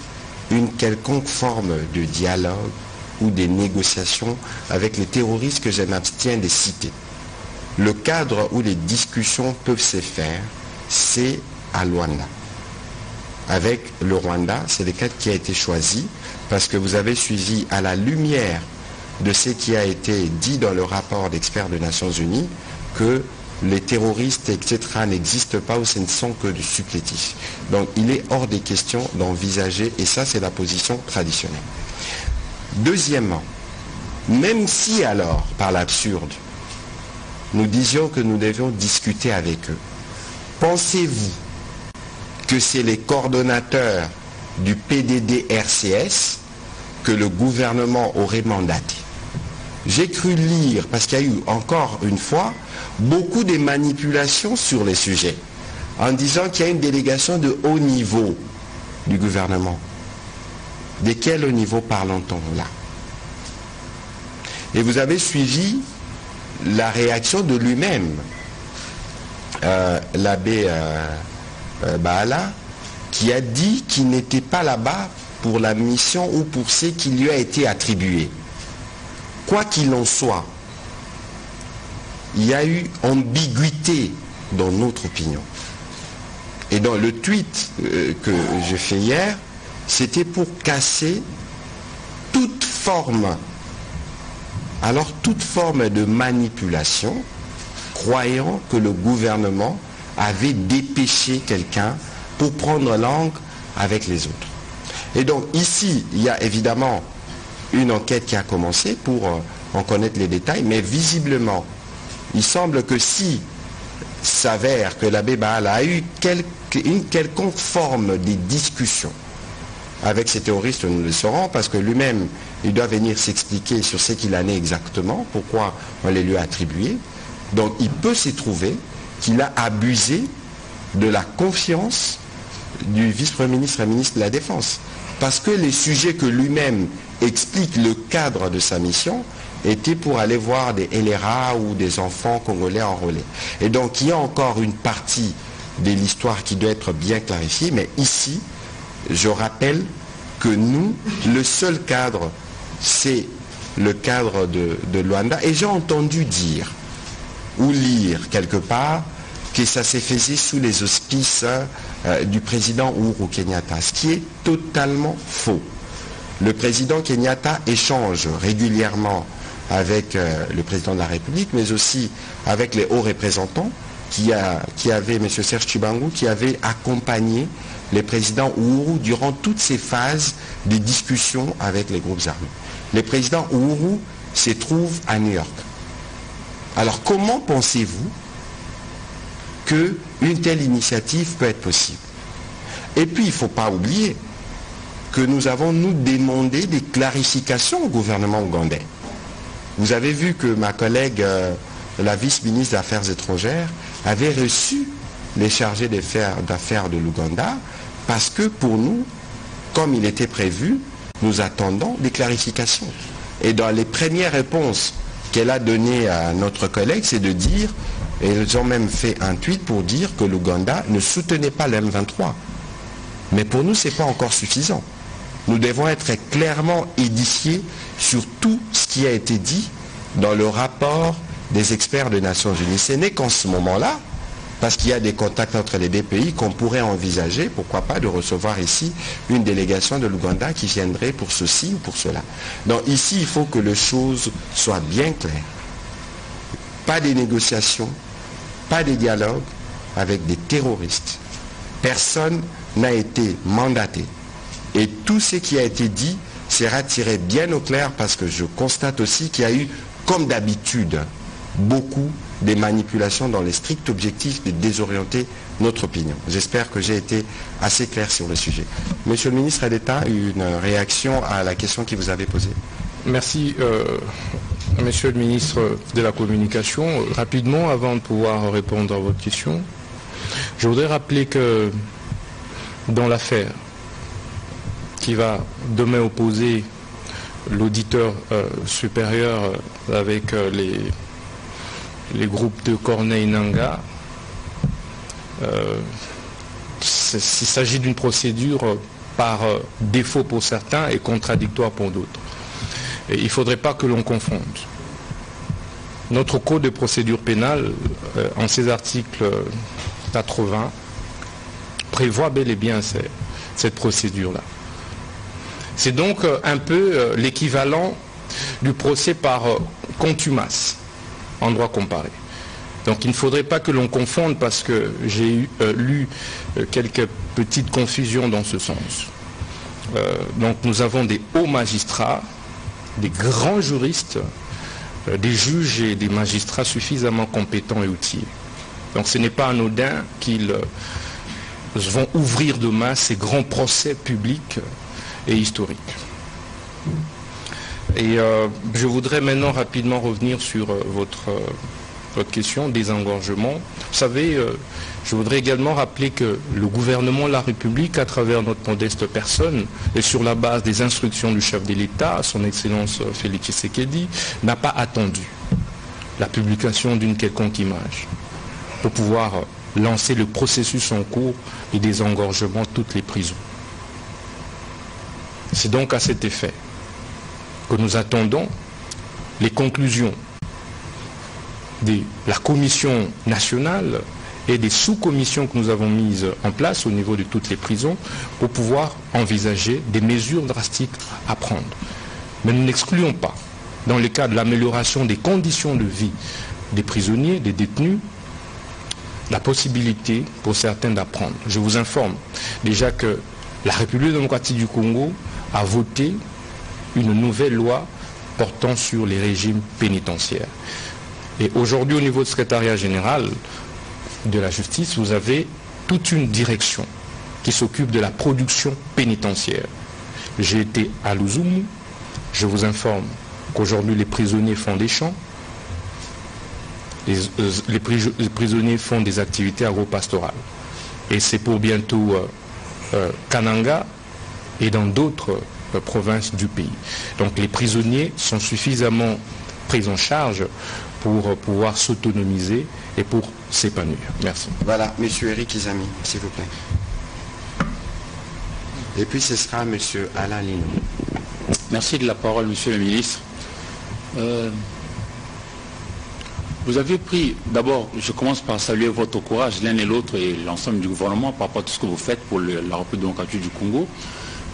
une quelconque forme de dialogue ou des négociations avec les terroristes que je m'abstiens de citer. Le cadre où les discussions peuvent se faire, c'est à Luanda. Avec le Rwanda, c'est le cadre qui a été choisi parce que vous avez suivi à la lumière de ce qui a été dit dans le rapport d'experts des Nations Unies que les terroristes, etc. n'existent pas ou ce ne sont que du supplétifs. Donc il est hors des questions d'envisager, et ça c'est la position traditionnelle. Deuxièmement, même si alors, par l'absurde, nous disions que nous devions discuter avec eux, pensez-vous que c'est les coordonnateurs du PDD-RCS que le gouvernement aurait mandaté? J'ai cru lire, parce qu'il y a eu encore une fois beaucoup de manipulations sur les sujets, en disant qu'il y a une délégation de haut niveau du gouvernement. De quel haut niveau parlons-on là? Et vous avez suivi la réaction de lui-même, l'abbé Baala, qui a dit qu'il n'était pas là-bas pour la mission ou pour ce qui lui a été attribué. Quoi qu'il en soit, il y a eu ambiguïté dans notre opinion. Et dans le tweet que j'ai fait hier, c'était pour casser toute forme, alors toute forme de manipulation, croyant que le gouvernement avait dépêché quelqu'un pour prendre langue avec les autres. Et donc ici, il y a évidemment une enquête qui a commencé pour en connaître les détails, mais visiblement, il semble que si s'avère que l'abbé Baal a eu une quelconque forme de discussion avec ces terroristes, nous le saurons, parce que lui-même, il doit venir s'expliquer sur ce qu'il en est exactement, pourquoi on les lui a attribués. Donc il peut s'y trouver qu'il a abusé de la confiance du vice-premier ministre et ministre de la Défense. Parce que les sujets que lui-même explique le cadre de sa mission étaient pour aller voir des LRA ou des enfants congolais enrôlés. Et donc il y a encore une partie de l'histoire qui doit être bien clarifiée, mais ici, je rappelle que nous, le seul cadre, c'est le cadre de Luanda. Et j'ai entendu dire ou lire quelque part que ça s'est fait sous les auspices du président Uhuru Kenyatta, ce qui est totalement faux. Le président Kenyatta échange régulièrement avec le président de la République, mais aussi avec les hauts représentants qui avaient, M. Serge Chibangu, qui avait accompagné les présidents Uhuru durant toutes ces phases de discussions avec les groupes armés. Le président Uhuru se trouve à New York. Alors comment pensez-vous qu'une telle initiative peut être possible? Et puis il ne faut pas oublier que nous avons demandé des clarifications au gouvernement ougandais. Vous avez vu que ma collègue, la vice-ministre des Affaires étrangères, avait reçu les chargés d'affaires de l'Ouganda parce que pour nous, comme il était prévu, nous attendons des clarifications. Et dans les premières réponses qu'elle a données à notre collègue, c'est de dire, et ils ont même fait un tweet pour dire que l'Ouganda ne soutenait pas le M23. Mais pour nous, ce n'est pas encore suffisant. Nous devons être clairement édifiés sur tout ce qui a été dit dans le rapport des experts des Nations Unies. Ce n'est qu'en ce moment-là, parce qu'il y a des contacts entre les deux pays, qu'on pourrait envisager, pourquoi pas, de recevoir ici une délégation de l'Ouganda qui viendrait pour ceci ou pour cela. Donc ici, il faut que les choses soient bien claires. Pas de négociations, pas de dialogue avec des terroristes. Personne n'a été mandaté. Et tout ce qui a été dit sera tiré bien au clair parce que je constate aussi qu'il y a eu, comme d'habitude, beaucoup de manipulations dans les stricts objectifs de désorienter notre opinion. J'espère que j'ai été assez clair sur le sujet. Monsieur le ministre d'État, une réaction à la question qui vous avait posée.
Merci, Monsieur le ministre de la Communication. Rapidement, avant de pouvoir répondre à votre question, je voudrais rappeler que dans l'affaire qui va demain opposer l'auditeur supérieur avec les groupes de Corneille Nangaa, il s'agit d'une procédure par défaut pour certains et contradictoire pour d'autres. Et il ne faudrait pas que l'on confonde. Notre code de procédure pénale, en ses articles 80, prévoit bel et bien cette procédure-là. C'est donc un peu l'équivalent du procès par contumace en droit comparé. Donc il ne faudrait pas que l'on confonde parce que j'ai lu quelques petites confusions dans ce sens. Donc nous avons des hauts magistrats, des grands juristes, des juges et des magistrats suffisamment compétents et outillés. Donc ce n'est pas anodin qu'ils vont ouvrir demain ces grands procès publics et historiques. Et je voudrais maintenant rapidement revenir sur votre question, désengorgement. Vous savez, je voudrais également rappeler que le gouvernement de la République, à travers notre modeste personne, et sur la base des instructions du chef de l'État, son Excellence Félix Tshisekedi, n'a pas attendu la publication d'une quelconque image pour pouvoir lancer le processus en cours et désengorgement de toutes les prisons. C'est donc à cet effet que nous attendons les conclusions de la commission nationale et des sous-commissions que nous avons mises en place au niveau de toutes les prisons pour pouvoir envisager des mesures drastiques à prendre. Mais nous n'excluons pas, dans le cas de l'amélioration des conditions de vie des prisonniers, des détenus, la possibilité pour certains d'apprendre. Je vous informe déjà que la République démocratique du Congo a voté une nouvelle loi portant sur les régimes pénitentiaires. Et aujourd'hui, au niveau du secrétariat général, de la justice, vous avez toute une direction qui s'occupe de la production pénitentiaire. J'ai été à Louzoumou, je vous informe qu'aujourd'hui les prisonniers font des champs, les prisonniers font des activités agro-pastorales. Et c'est pour bientôt Kananga et dans d'autres provinces du pays. Donc les prisonniers sont suffisamment pris en charge pour pouvoir s'autonomiser et pour s'épanouir. Merci.
Voilà, Monsieur Eric Izami, s'il vous plaît. Et puis ce sera Monsieur Alain Lino.
Merci de la parole, Monsieur le ministre. Vous avez pris, d'abord, je commence par saluer votre courage, l'un et l'autre et l'ensemble du gouvernement par rapport à tout ce que vous faites pour la République démocratique du Congo,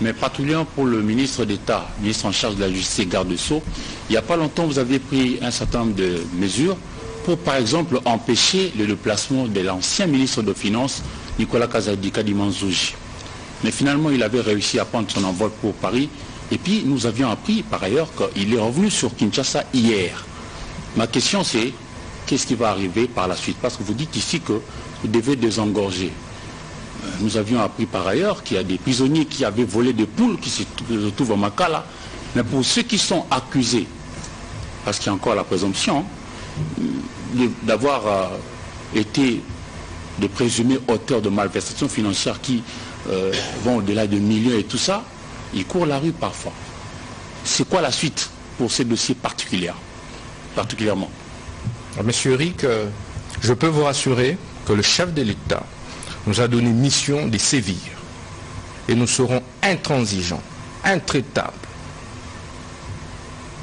mais particulièrement pour le ministre d'État, ministre en charge de la justice et garde-sceaux. Il n'y a pas longtemps, vous avez pris un certain nombre de mesures pour, par exemple, empêcher le déplacement de l'ancien ministre de Finances, Nicolas Kazadi-Kadimanzouji. Mais finalement, il avait réussi à prendre son envol pour Paris. Et puis, nous avions appris, par ailleurs, qu'il est revenu sur Kinshasa hier. Ma question, c'est qu'est-ce qui va arriver par la suite? Parce que vous dites ici que vous devez désengorger. Nous avions appris par ailleurs qu'il y a des prisonniers qui avaient volé des poules qui se trouvent à Makala. Mais pour ceux qui sont accusés, parce qu'il y a encore la présomption d'avoir été de présumés auteurs de malversations financières qui vont au-delà de millions et tout ça, ils courent la rue parfois. C'est quoi la suite pour ces dossiers particulièrement?
Monsieur Eric, je peux vous rassurer que le chef de l'État nous a donné mission de sévir. Et nous serons intransigeants, intraitables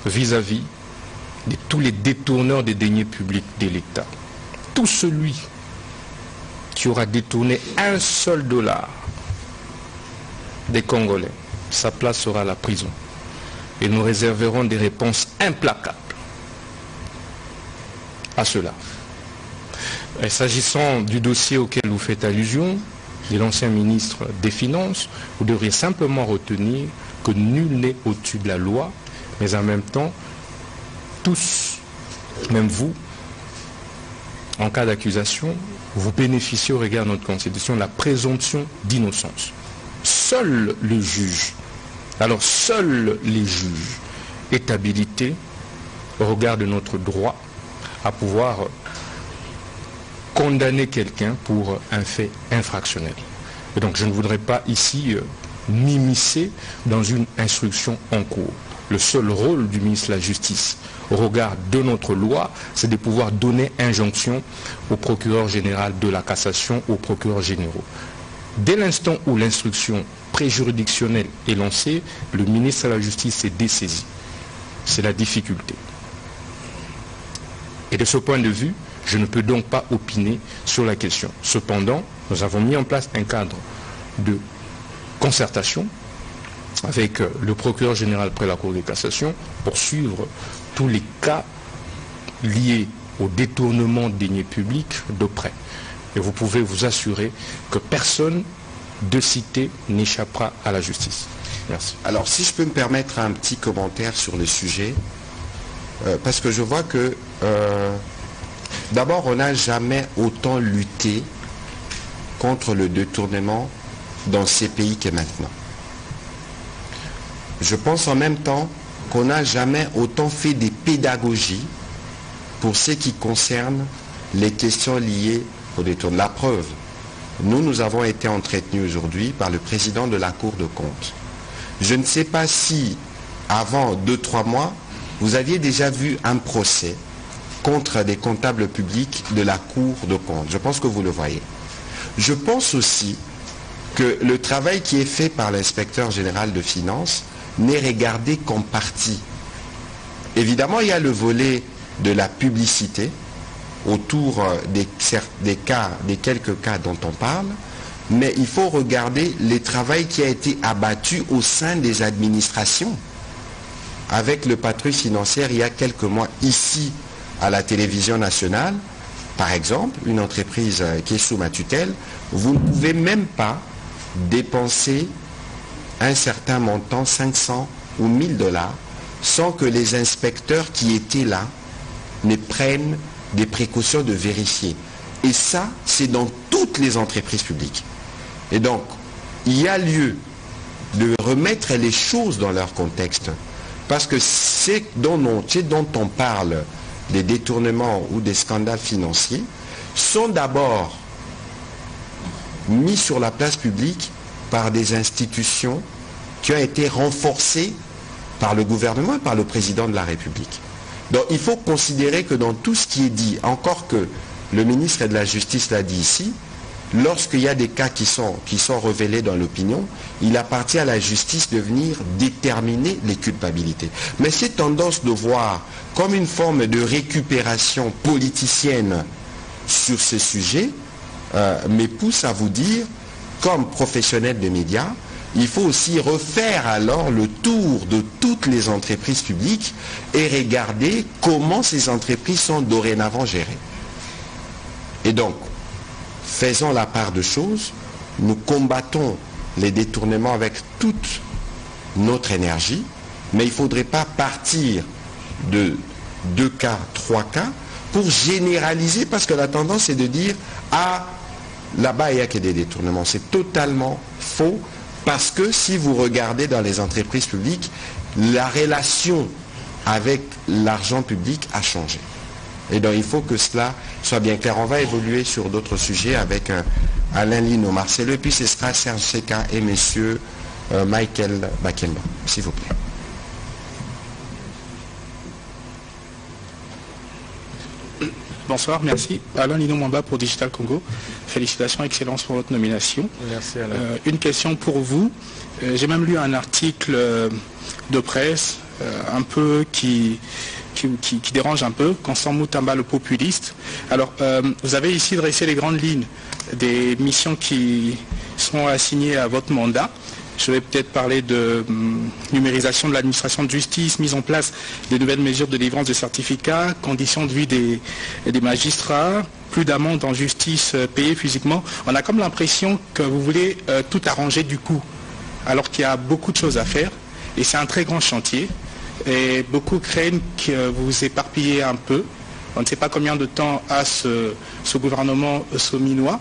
vis-à-vis de tous les détourneurs des deniers publics de l'État. Tout celui qui aura détourné un seul dollar des Congolais, sa place sera à la prison. Et nous réserverons des réponses implacables à cela. Et s'agissant du dossier auquel vous faites allusion, de l'ancien ministre des Finances, vous devriez simplement retenir que nul n'est au-dessus de la loi, mais en même temps, tous, même vous, en cas d'accusation, vous bénéficiez au regard de notre Constitution de la présomption d'innocence. Seul le juge, alors seuls les juges est habilité au regard de notre droit à pouvoir condamner quelqu'un pour un fait infractionnel. Et donc je ne voudrais pas ici m'immiscer dans une instruction en cours. Le seul rôle du ministre de la Justice au regard de notre loi, c'est de pouvoir donner injonction au procureur général de la cassation, aux procureurs généraux. Dès l'instant où l'instruction préjuridictionnelle est lancée, le ministre de la Justice s'est dessaisi. C'est la difficulté. Et de ce point de vue, je ne peux donc pas opiner sur la question. Cependant, nous avons mis en place un cadre de concertation avec le procureur général près la Cour de cassation pour suivre tous les cas liés au détournement de deniers publics de près. Et vous pouvez vous assurer que personne de cité n'échappera à la justice. Merci.
Alors, si je peux me permettre un petit commentaire sur le sujet, parce que je vois que, d'abord, on n'a jamais autant lutté contre le détournement dans ces pays que maintenant. Je pense en même temps qu'on n'a jamais autant fait des pédagogies pour ce qui concerne les questions liées au détournement. La preuve, nous avons été entretenus aujourd'hui par le président de la Cour de compte. Je ne sais pas si, avant 2-3 mois, vous aviez déjà vu un procès contre des comptables publics de la Cour de compte. Je pense que vous le voyez. Je pense aussi que le travail qui est fait par l'inspecteur général de finances n'est regardé qu'en partie. Évidemment, il y a le volet de la publicité autour des quelques cas dont on parle, mais il faut regarder le travail qui a été abattu au sein des administrations. Avec le patrouille financière, il y a quelques mois, ici, à la télévision nationale, par exemple, une entreprise qui est sous ma tutelle, vous ne pouvez même pas dépenser un certain montant, 500 ou 1000 dollars, sans que les inspecteurs qui étaient là ne prennent des précautions de vérifier. Et ça, c'est dans toutes les entreprises publiques. Et donc, il y a lieu de remettre les choses dans leur contexte. Parce que c'est dont on parle, des détournements ou des scandales financiers, sont d'abord mis sur la place publique par des institutions qui ont été renforcées par le gouvernement et par le président de la République. Donc il faut considérer que dans tout ce qui est dit, encore que le ministre de la Justice l'a dit ici, lorsqu'il y a des cas qui sont révélés dans l'opinion, il appartient à la justice de venir déterminer les culpabilités. Mais cette tendance de voir comme une forme de récupération politicienne sur ce sujet me pousse à vous dire, comme professionnel des médias, il faut aussi refaire alors le tour de toutes les entreprises publiques et regarder comment ces entreprises sont dorénavant gérées. Et donc, faisons la part de choses, nous combattons les détournements avec toute notre énergie, mais il ne faudrait pas partir de 2 cas, 3 cas, pour généraliser, parce que la tendance est de dire « Ah, là-bas, il n'y a que des détournements ». C'est totalement faux, parce que si vous regardez dans les entreprises publiques, la relation avec l'argent public a changé. Et donc il faut que cela soit bien clair. On va évoluer sur d'autres sujets avec Alain Lino Marcelo, et puis ce sera Serge Seka et M. Michael Bakemba, s'il vous plaît.
Bonsoir, merci. Alain Lino Mwamba pour Digital Congo. Félicitations, excellence pour votre nomination.
Merci Alain.
Une question pour vous. J'ai même lu un article de presse un peu qui dérange un peu, Constant Moutamba, le populiste. Alors, vous avez ici dressé les grandes lignes des missions qui sont assignées à votre mandat. Je vais peut-être parler de numérisation de l'administration de justice, mise en place de nouvelles mesures de délivrance de certificats, conditions de vie des magistrats, plus d'amendes en justice payées physiquement. On a comme l'impression que vous voulez tout arranger du coup, alors qu'il y a beaucoup de choses à faire. Et c'est un très grand chantier. Et beaucoup craignent que vous vous éparpillez un peu. On ne sait pas combien de temps a ce gouvernement sominois.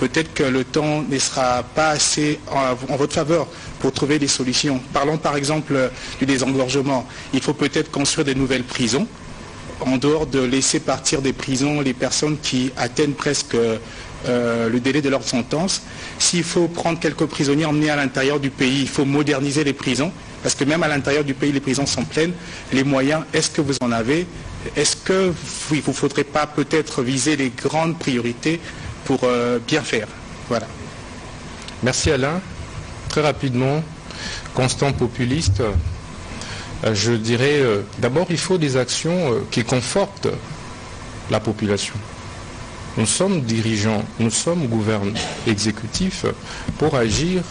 Peut-être que le temps ne sera pas assez en votre faveur pour trouver des solutions. Parlons par exemple du désengorgement. Il faut peut-être construire des nouvelles prisons, en dehors de laisser partir des prisons les personnes qui atteignent presque le délai de leur sentence. S'il faut prendre quelques prisonniers, emmener à l'intérieur du pays, il faut moderniser les prisons, parce que même à l'intérieur du pays, les prisons sont pleines. Les moyens, est-ce que vous en avez? Est-ce que il ne vous faudrait pas peut-être viser les grandes priorités pour bien faire? Voilà.
Merci Alain. Très rapidement, constant populiste, je dirais d'abord il faut des actions qui confortent la population. Nous sommes dirigeants, nous sommes gouvernants exécutifs pour agir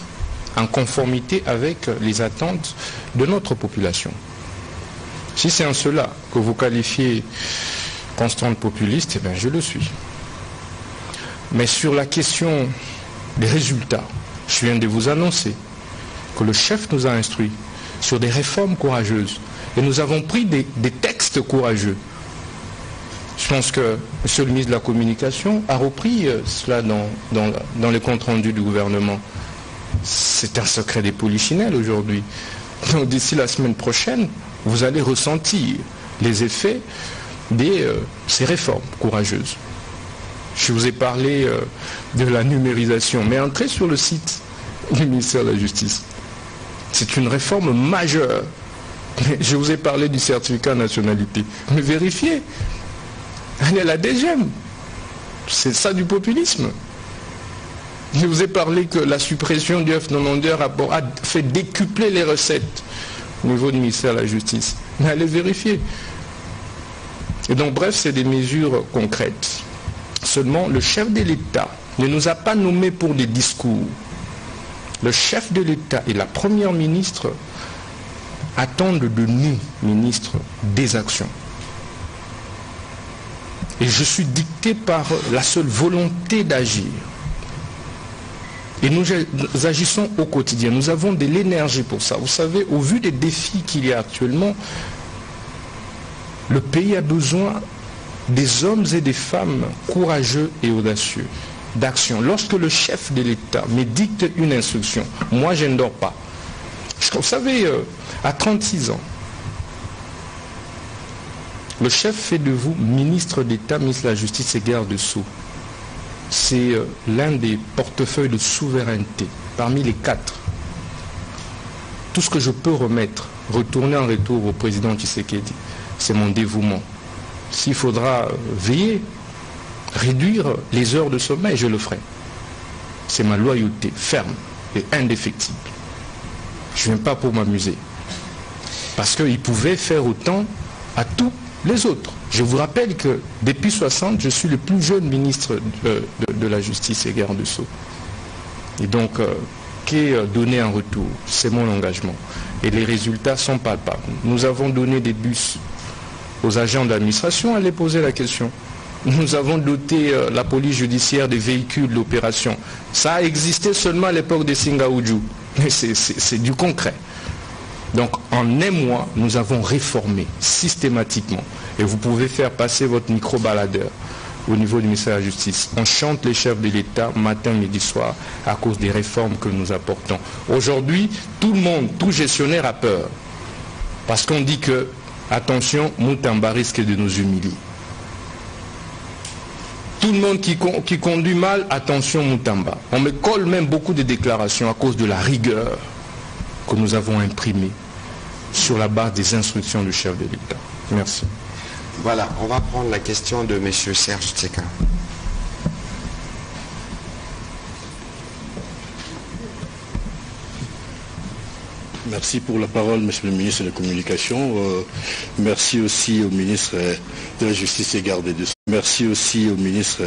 en conformité avec les attentes de notre population. Si c'est en cela que vous qualifiez constant populiste, eh bien je le suis. Mais sur la question des résultats, je viens de vous annoncer que le chef nous a instruits sur des réformes courageuses. Et nous avons pris des textes courageux. Je pense que M. le ministre de la Communication a repris cela dans les comptes rendus du gouvernement. C'est un secret des polichinelles aujourd'hui. Donc d'ici la semaine prochaine, vous allez ressentir les effets de ces réformes courageuses. Je vous ai parlé de la numérisation, mais entrez sur le site du ministère de la Justice. C'est une réforme majeure. Je vous ai parlé du certificat de nationalité. Mais vérifiez. Elle est à la DGM. C'est ça du populisme. Je vous ai parlé que la suppression du F92 a fait décupler les recettes au niveau du ministère de la Justice. Mais allez vérifier. Et donc, bref, c'est des mesures concrètes. Seulement, le chef de l'État ne nous a pas nommés pour des discours. Le chef de l'État et la première ministre attendent de nous, ministres, des actions. Et je suis dicté par la seule volonté d'agir. Et nous agissons au quotidien. Nous avons de l'énergie pour ça. Vous savez, au vu des défis qu'il y a actuellement, le pays a besoin des hommes et des femmes courageux et audacieux d'action. Lorsque le chef de l'État me dicte une instruction, moi je ne dors pas. Vous savez, à 36 ans, le chef fait de vous ministre d'État, ministre de la Justice et garde-sceaux. C'est l'un des portefeuilles de souveraineté, parmi les 4. Tout ce que je peux retourner en retour au président Tshisekedi, c'est mon dévouement. S'il faudra veiller, réduire les heures de sommeil, je le ferai. C'est ma loyauté ferme et indéfectible. Je ne viens pas pour m'amuser. Parce qu'il pouvait faire autant à tous les autres. Je vous rappelle que depuis 60, je suis le plus jeune ministre de la Justice et garde-sceaux. Et donc, qu'est donné en retour? C'est mon engagement. Et les résultats sont palpables. Nous avons donné des bus aux agents d'administration, allez poser la question. Nous avons doté la police judiciaire des véhicules d'opération. Ça a existé seulement à l'époque de Singaoudjou. Mais c'est du concret. Donc en un mois, nous avons réformé systématiquement. Et vous pouvez faire passer votre micro-baladeur au niveau du ministère de la Justice. On chante les chefs de l'État matin, midi, soir à cause des réformes que nous apportons. Aujourd'hui, tout le monde, tout gestionnaire a peur. Parce qu'on dit que, attention, Moutamba risque de nous humilier. Tout le monde qui conduit mal, attention Moutamba. On me colle même beaucoup de déclarations à cause de la rigueur que nous avons imprimée sur la base des instructions du chef de l'État. Merci.
Voilà, on va prendre la question de M. Serge Tseka.
Merci pour la parole, Monsieur le ministre de la Communication. Merci aussi au ministre de la Justice et garde des Sceaux. Merci aussi au ministre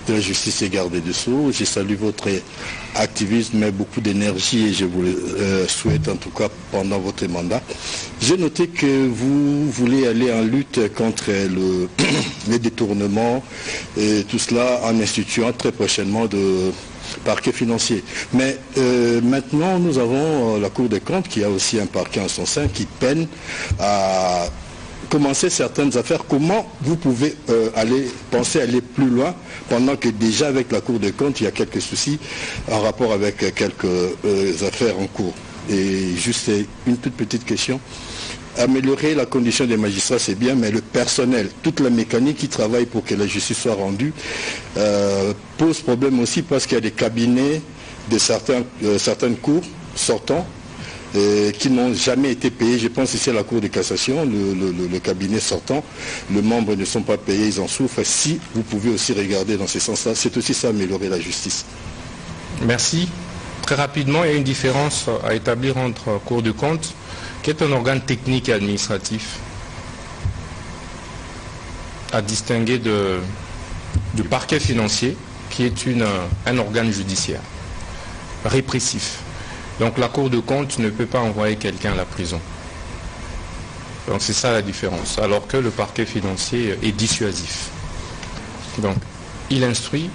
de la Justice et garde des Sceaux. Je salue votre activisme et beaucoup d'énergie et je vous le souhaite en tout cas pendant votre mandat. J'ai noté que vous voulez aller en lutte contre les détournements et tout cela en instituant très prochainement de parquet financier. Mais maintenant, nous avons la Cour des comptes qui a aussi un parquet en son sein qui peine à commencer certaines affaires. Comment vous pouvez penser aller plus loin pendant que déjà avec la Cour des comptes, il y a quelques soucis en rapport avec quelques affaires en cours? Et juste une toute petite question. Améliorer la condition des magistrats, c'est bien, mais le personnel, toute la mécanique qui travaille pour que la justice soit rendue, pose problème aussi parce qu'il y a des cabinets de certaines cours sortants qui n'ont jamais été payés. Je pense ici à la Cour de cassation, le cabinet sortant, les membres ne sont pas payés, ils en souffrent. Si vous pouvez aussi regarder dans ce sens-là, c'est aussi ça, améliorer la justice.
Merci. Très rapidement, il y a une différence à établir entre Cour de compte, qui est un organe technique et administratif, à distinguer du parquet financier, qui est un organe judiciaire, répressif. Donc la Cour de compte ne peut pas envoyer quelqu'un à la prison. Donc c'est ça la différence. Alors que le parquet financier est dissuasif. Donc il instruit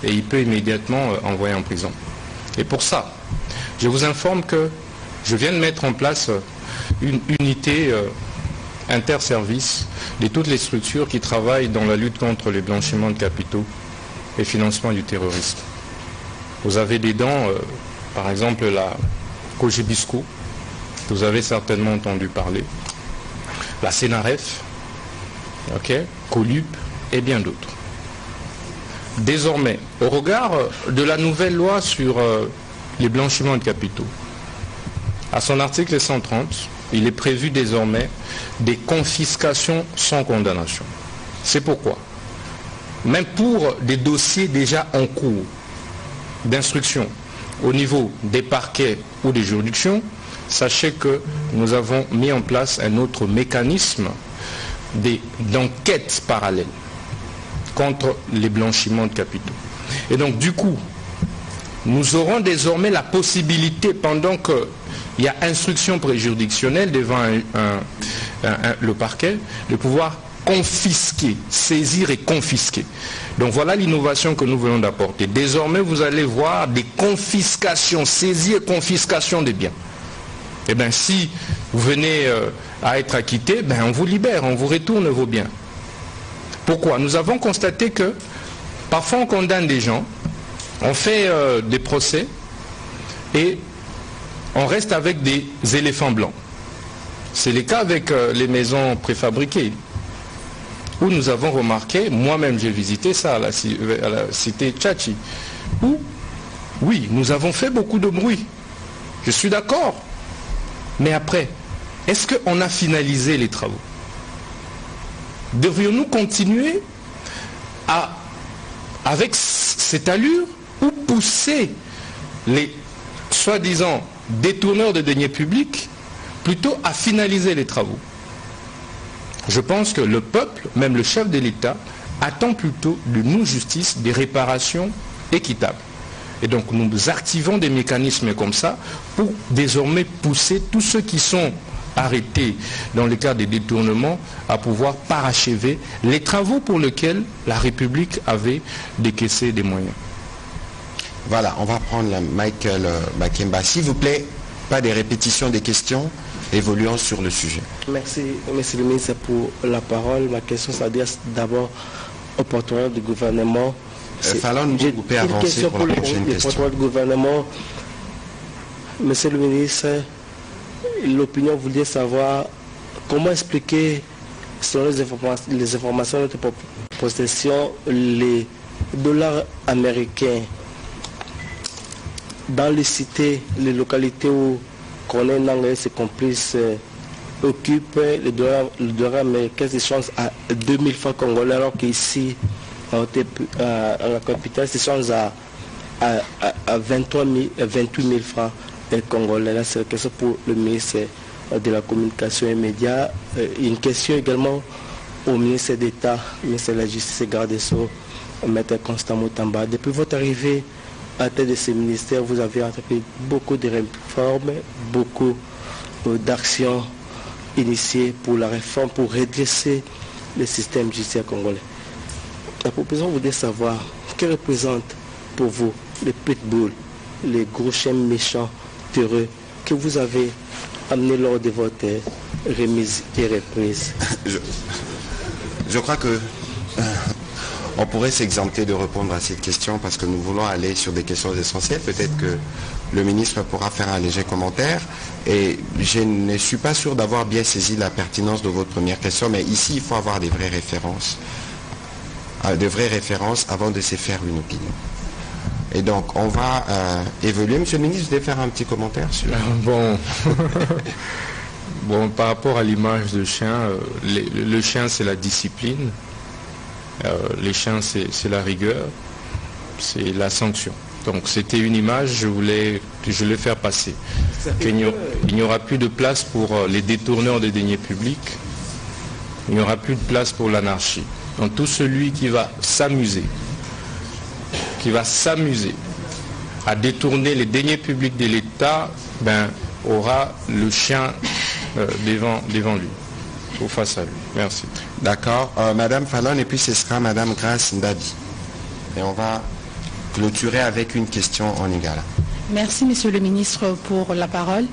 et il peut immédiatement envoyer en prison. Et pour ça, je vous informe que je viens de mettre en place une unité interservice de toutes les structures qui travaillent dans la lutte contre les blanchiments de capitaux et financement du terrorisme. Vous avez dedans, par exemple, la Cogebisco, vous avez certainement entendu parler, la Sénaref, Colup et bien d'autres. Désormais, au regard de la nouvelle loi sur les blanchiments de capitaux, à son article 130, il est prévu désormais des confiscations sans condamnation. C'est pourquoi, même pour des dossiers déjà en cours d'instruction au niveau des parquets ou des juridictions, sachez que nous avons mis en place un autre mécanisme d'enquête parallèle contre les blanchiments de capitaux. Et donc du coup, nous aurons désormais la possibilité, pendant qu'il y a instruction préjuridictionnelle devant le parquet, de pouvoir confisquer, saisir et confisquer. Donc voilà l'innovation que nous venons d'apporter. Désormais, vous allez voir des confiscations, saisie et confiscation des biens. Eh bien, si vous venez à être acquitté, on vous libère, on vous retourne vos biens. Pourquoi? Nous avons constaté que parfois on condamne des gens, on fait des procès et on reste avec des éléphants blancs. C'est le cas avec les maisons préfabriquées, où nous avons remarqué, moi-même j'ai visité ça à la cité Tchachi, où, oui, nous avons fait beaucoup de bruit. Je suis d'accord. Mais après, est-ce qu'on a finalisé les travaux? Devrions-nous continuer avec cette allure ou pousser les soi-disant détourneurs de deniers publics plutôt à finaliser les travaux? Je pense que le peuple, même le chef de l'État, attend plutôt de nous justice des réparations équitables. Et donc nous activons des mécanismes comme ça pour désormais pousser tous ceux qui sont arrêtés dans le cas des détournements à pouvoir parachever les travaux pour lesquels la République avait décaissé des moyens.
Voilà, on va prendre Michael Makemba. S'il vous plaît, pas des répétitions des questions, évoluons sur le sujet.
Merci, monsieur le ministre, pour la parole. Ma question s'adresse d'abord au porte-parole du gouvernement.
Fallon, vous pouvez avancer pour la prochaine question.
Porte-parole du gouvernement. Monsieur le ministre, l'opinion voulait savoir comment expliquer, selon les informations de notre possession, les dollars américains dans les cités, les localités où Corneille Nangaa et ses complices occupent. Le dollar américain s'échange à 2000 francs congolais, alors qu'ici, à la capitale, s'échange à 28 000 francs congolais. Là, c'est une question pour le ministre de la Communication et Médias. Une question également au ministre d'État, ministre de la Justice et garde des Sceaux, Maître Constant Mutamba. Depuis votre arrivée à la tête de ce ministère, vous avez entrepris beaucoup de réformes, beaucoup d'actions initiées pour la réforme, pour redresser le système judiciaire congolais. La proposition voudrait savoir que représente pour vous les pitbulls, les gros chiens méchants, heureux, que vous avez amenés lors de votre remise et reprise.
Je crois que on pourrait s'exempter de répondre à cette question parce que nous voulons aller sur des questions essentielles. Peut-être que le ministre pourra faire un léger commentaire. Et je ne suis pas sûr d'avoir bien saisi la pertinence de votre première question, mais ici, il faut avoir des vraies références avant de se faire une opinion. Et donc, on va évoluer. Monsieur le ministre, vous devez faire un petit commentaire sur...
Bon, par rapport à l'image de chien, le chien, c'est la discipline. Les chiens, c'est la rigueur, c'est la sanction. Donc c'était une image, je voulais faire passer. Il n'y aura plus de place pour les détourneurs de deniers publics, il n'y aura plus de place pour l'anarchie. Donc tout celui qui va s'amuser à détourner les deniers publics de l'État, aura le chien devant lui, ou face à lui. Merci.
D'accord. Madame Fallon, et puis ce sera Madame Grace Ndabi. Et on va clôturer avec une question en Lingala.
Merci, Monsieur le ministre, pour la parole.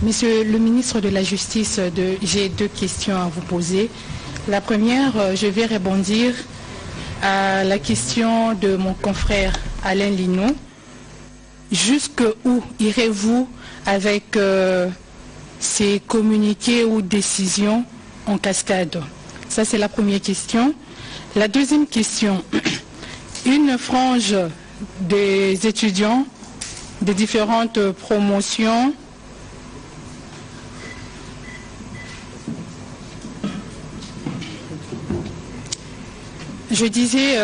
Monsieur le ministre de la Justice, j'ai deux questions à vous poser. La première, je vais rebondir à la question de mon confrère Alain Linou. Jusqu'où irez-vous avec ces communiqués ou décisions en cascade? Ça, c'est la première question. La deuxième question, une frange des étudiants de différentes promotions je disais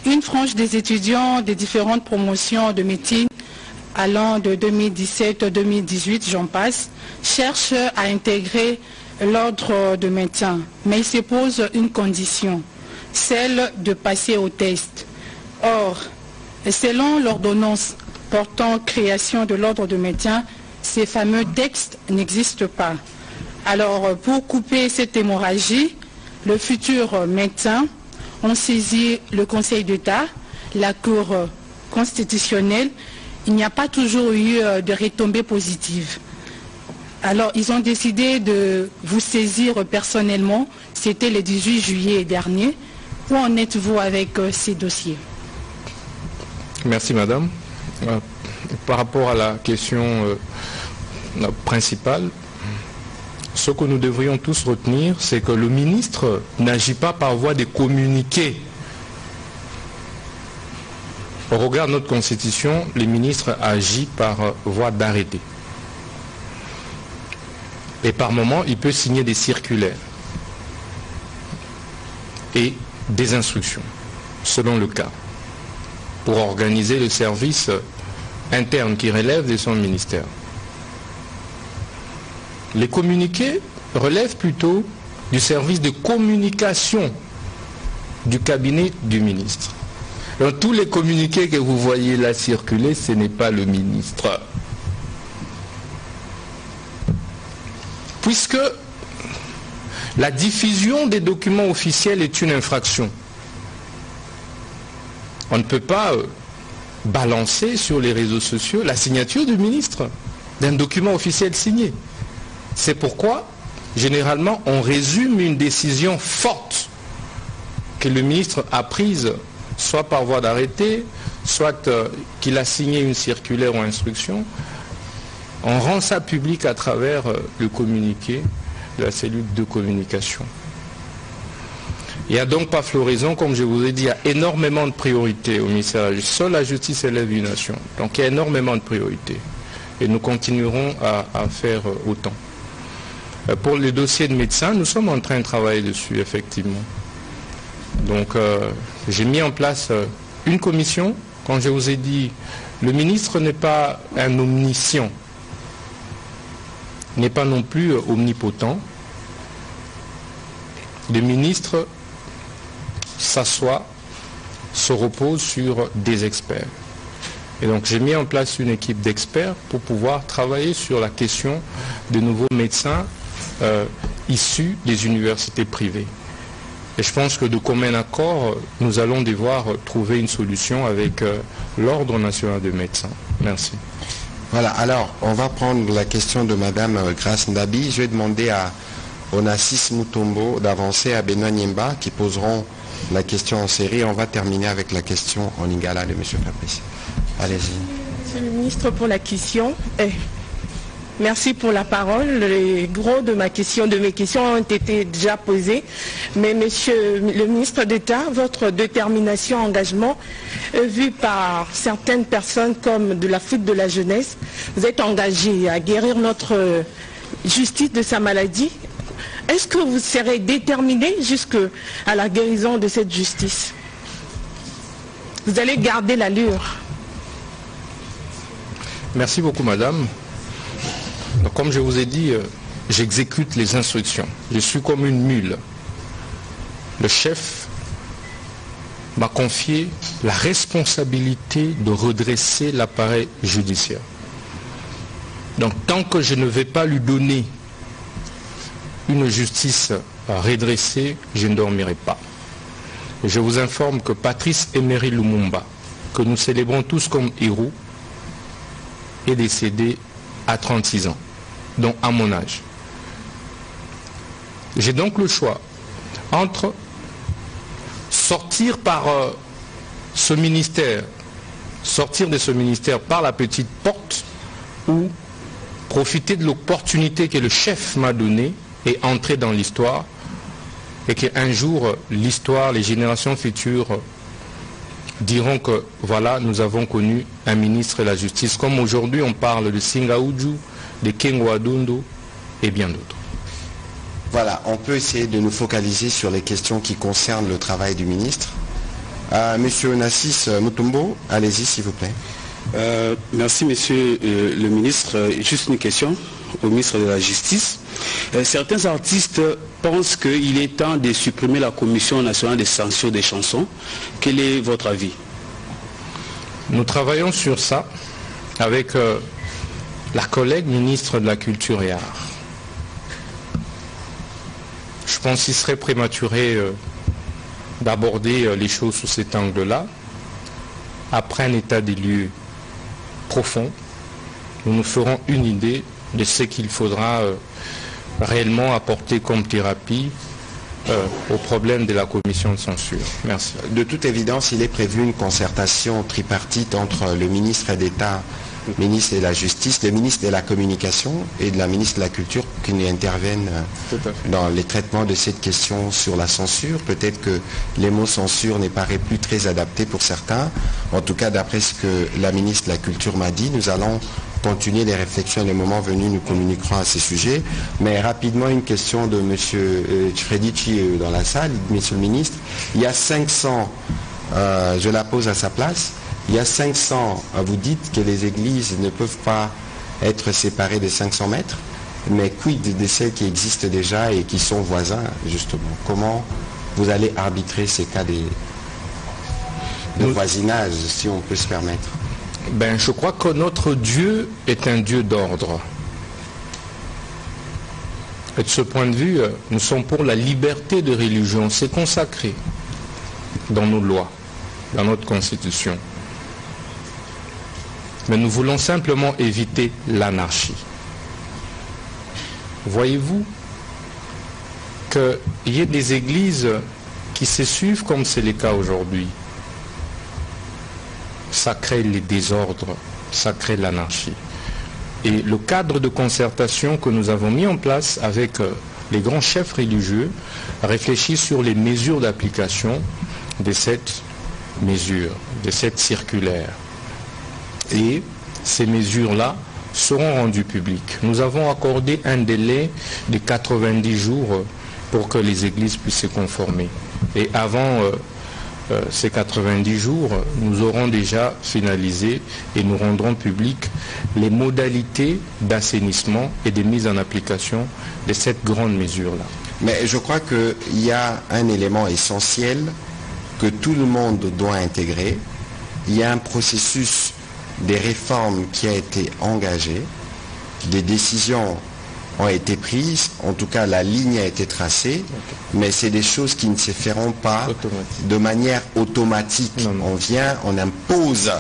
une frange des étudiants des différentes promotions de médecine allant de 2017 à 2018, j'en passe, cherche à intégrer l'ordre de médecin, mais il se pose une condition, celle de passer au test. Or, selon l'ordonnance portant création de l'ordre de médecin, ces fameux textes n'existent pas. Alors, pour couper cette hémorragie, le futur médecin ont saisi le Conseil d'État, la Cour constitutionnelle. Il n'y a pas toujours eu de retombées positives. Alors, ils ont décidé de vous saisir personnellement, c'était le 18 juillet dernier, Où en êtes-vous avec ces dossiers?
Merci madame. Par rapport à la question principale, ce que nous devrions tous retenir, c'est que le ministre n'agit pas par voie de communiqué. Au regard de notre constitution, le ministre agit par voie d'arrêté. Et par moment, il peut signer des circulaires et des instructions, selon le cas, pour organiser le service interne qui relève de son ministère. Les communiqués relèvent plutôt du service de communication du cabinet du ministre. Dans tous les communiqués que vous voyez là circuler, ce n'est pas le ministre. Puisque la diffusion des documents officiels est une infraction. On ne peut pas balancer sur les réseaux sociaux la signature du ministre d'un document officiel signé. C'est pourquoi, généralement, on résume une décision forte que le ministre a prise, soit par voie d'arrêté, soit qu'il a signé une circulaire ou instruction. On rend ça public à travers le communiqué de la cellule de communication. Il n'y a donc pas floraison, comme je vous ai dit, il y a énormément de priorités au ministère de la Justice. Seule la justice élève une nation. Donc il y a énormément de priorités. Et nous continuerons à faire autant. Pour les dossiers de médecins, nous sommes en train de travailler dessus, effectivement. Donc j'ai mis en place une commission. Quand je vous ai dit, le ministre n'est pas un omniscient, n'est pas non plus omnipotent. Le ministre s'assoit, se repose sur des experts. Et donc j'ai mis en place une équipe d'experts pour pouvoir travailler sur la question de nouveaux médecins issus des universités privées. Et je pense que de commun accord, nous allons devoir trouver une solution avec l'Ordre national des médecins. Merci.
Voilà, alors on va prendre la question de Madame Grace Ndabi. Je vais demander à Onassis Mutombo d'avancer, à Benoît Niemba qui poseront la question en série. On va terminer avec la question en lingala de M. Fabrice. Allez-y.
Monsieur le ministre, pour la question. Merci pour la parole. Les gros de mes questions ont été déjà posées. Mais monsieur le ministre d'État, votre détermination, engagement, vu par certaines personnes comme de la fuite de la jeunesse, vous êtes engagé à guérir notre justice de sa maladie. Est-ce que vous serez déterminé jusqu'à la guérison de cette justice? Vous allez garder l'allure?
Merci beaucoup, madame. Donc, comme je vous ai dit, j'exécute les instructions. Je suis comme une mule. Le chef m'a confié la responsabilité de redresser l'appareil judiciaire. Donc, tant que je ne vais pas lui donner une justice redressée, je ne dormirai pas. Et je vous informe que Patrice Emery Lumumba, que nous célébrons tous comme héros, est décédé à 36 ans, donc à mon âge. J'ai donc le choix entre sortir par ce ministère, sortir de ce ministère par la petite porte, ou profiter de l'opportunité que le chef m'a donnée et entrer dans l'histoire, et qu'un jour l'histoire, les générations futures diront que voilà, nous avons connu un ministre de la justice, comme aujourd'hui on parle de Singaoudjou, de Kengo Adondo et bien d'autres.
Voilà, on peut essayer de nous focaliser sur les questions qui concernent le travail du ministre. Monsieur Onassis Mutombo, allez-y s'il vous plaît.
Merci monsieur le ministre. Juste une question au ministre de la Justice. Certains artistes pensent qu'il est temps de supprimer la Commission nationale des sanctions des chansons. Quel est votre avis?
Nous travaillons sur ça avec la collègue ministre de la Culture et Arts. Je pense qu'il serait prématuré d'aborder les choses sous cet angle-là. Après un état des lieux profond, nous nous ferons une idée de ce qu'il faudra réellement apporter comme thérapie au problème de la commission de censure. Merci.
De toute évidence, il est prévu une concertation tripartite entre le ministre d'État, le ministre de la Justice, le ministre de la Communication et de la ministre de la Culture qui interviennent dans les traitements de cette question sur la censure. Peut-être que les mots censure ne paraissent plus très adaptés pour certains. En tout cas, d'après ce que la ministre de la Culture m'a dit, nous allons continuer les réflexions. Le moment venu, nous communiquerons à ces sujets. Mais rapidement, une question de M. Tfredici dans la salle, Monsieur le ministre. Il y a 500, je la pose à sa place, il y a 500, vous dites que les églises ne peuvent pas être séparées de 500 mètres, mais quid de celles qui existent déjà et qui sont voisins, justement? Comment vous allez arbitrer ces cas de voisinage, si on peut se permettre?
Ben, je crois que notre Dieu est un Dieu d'ordre. Et de ce point de vue, nous sommes pour la liberté de religion. C'est consacré dans nos lois, dans notre Constitution. Mais nous voulons simplement éviter l'anarchie. Voyez-vous qu'il y ait des églises qui se suivent comme c'est le cas aujourd'hui. Ça crée les désordres, ça crée l'anarchie. Et le cadre de concertation que nous avons mis en place avec les grands chefs religieux réfléchit sur les mesures d'application de cette mesure, de cette circulaire. Et ces mesures-là seront rendues publiques. Nous avons accordé un délai de 90 jours pour que les églises puissent se conformer. Et avant ces 90 jours, nous aurons déjà finalisé et nous rendrons publiques les modalités d'assainissement et de mise en application de cette grande mesure-là.
Mais je crois qu'il y a un élément essentiel que tout le monde doit intégrer. Il y a un processus des réformes qui a été engagé, des décisions ont été prises, en tout cas la ligne a été tracée, mais c'est des choses qui ne se feront pas de manière automatique. On vient, on impose,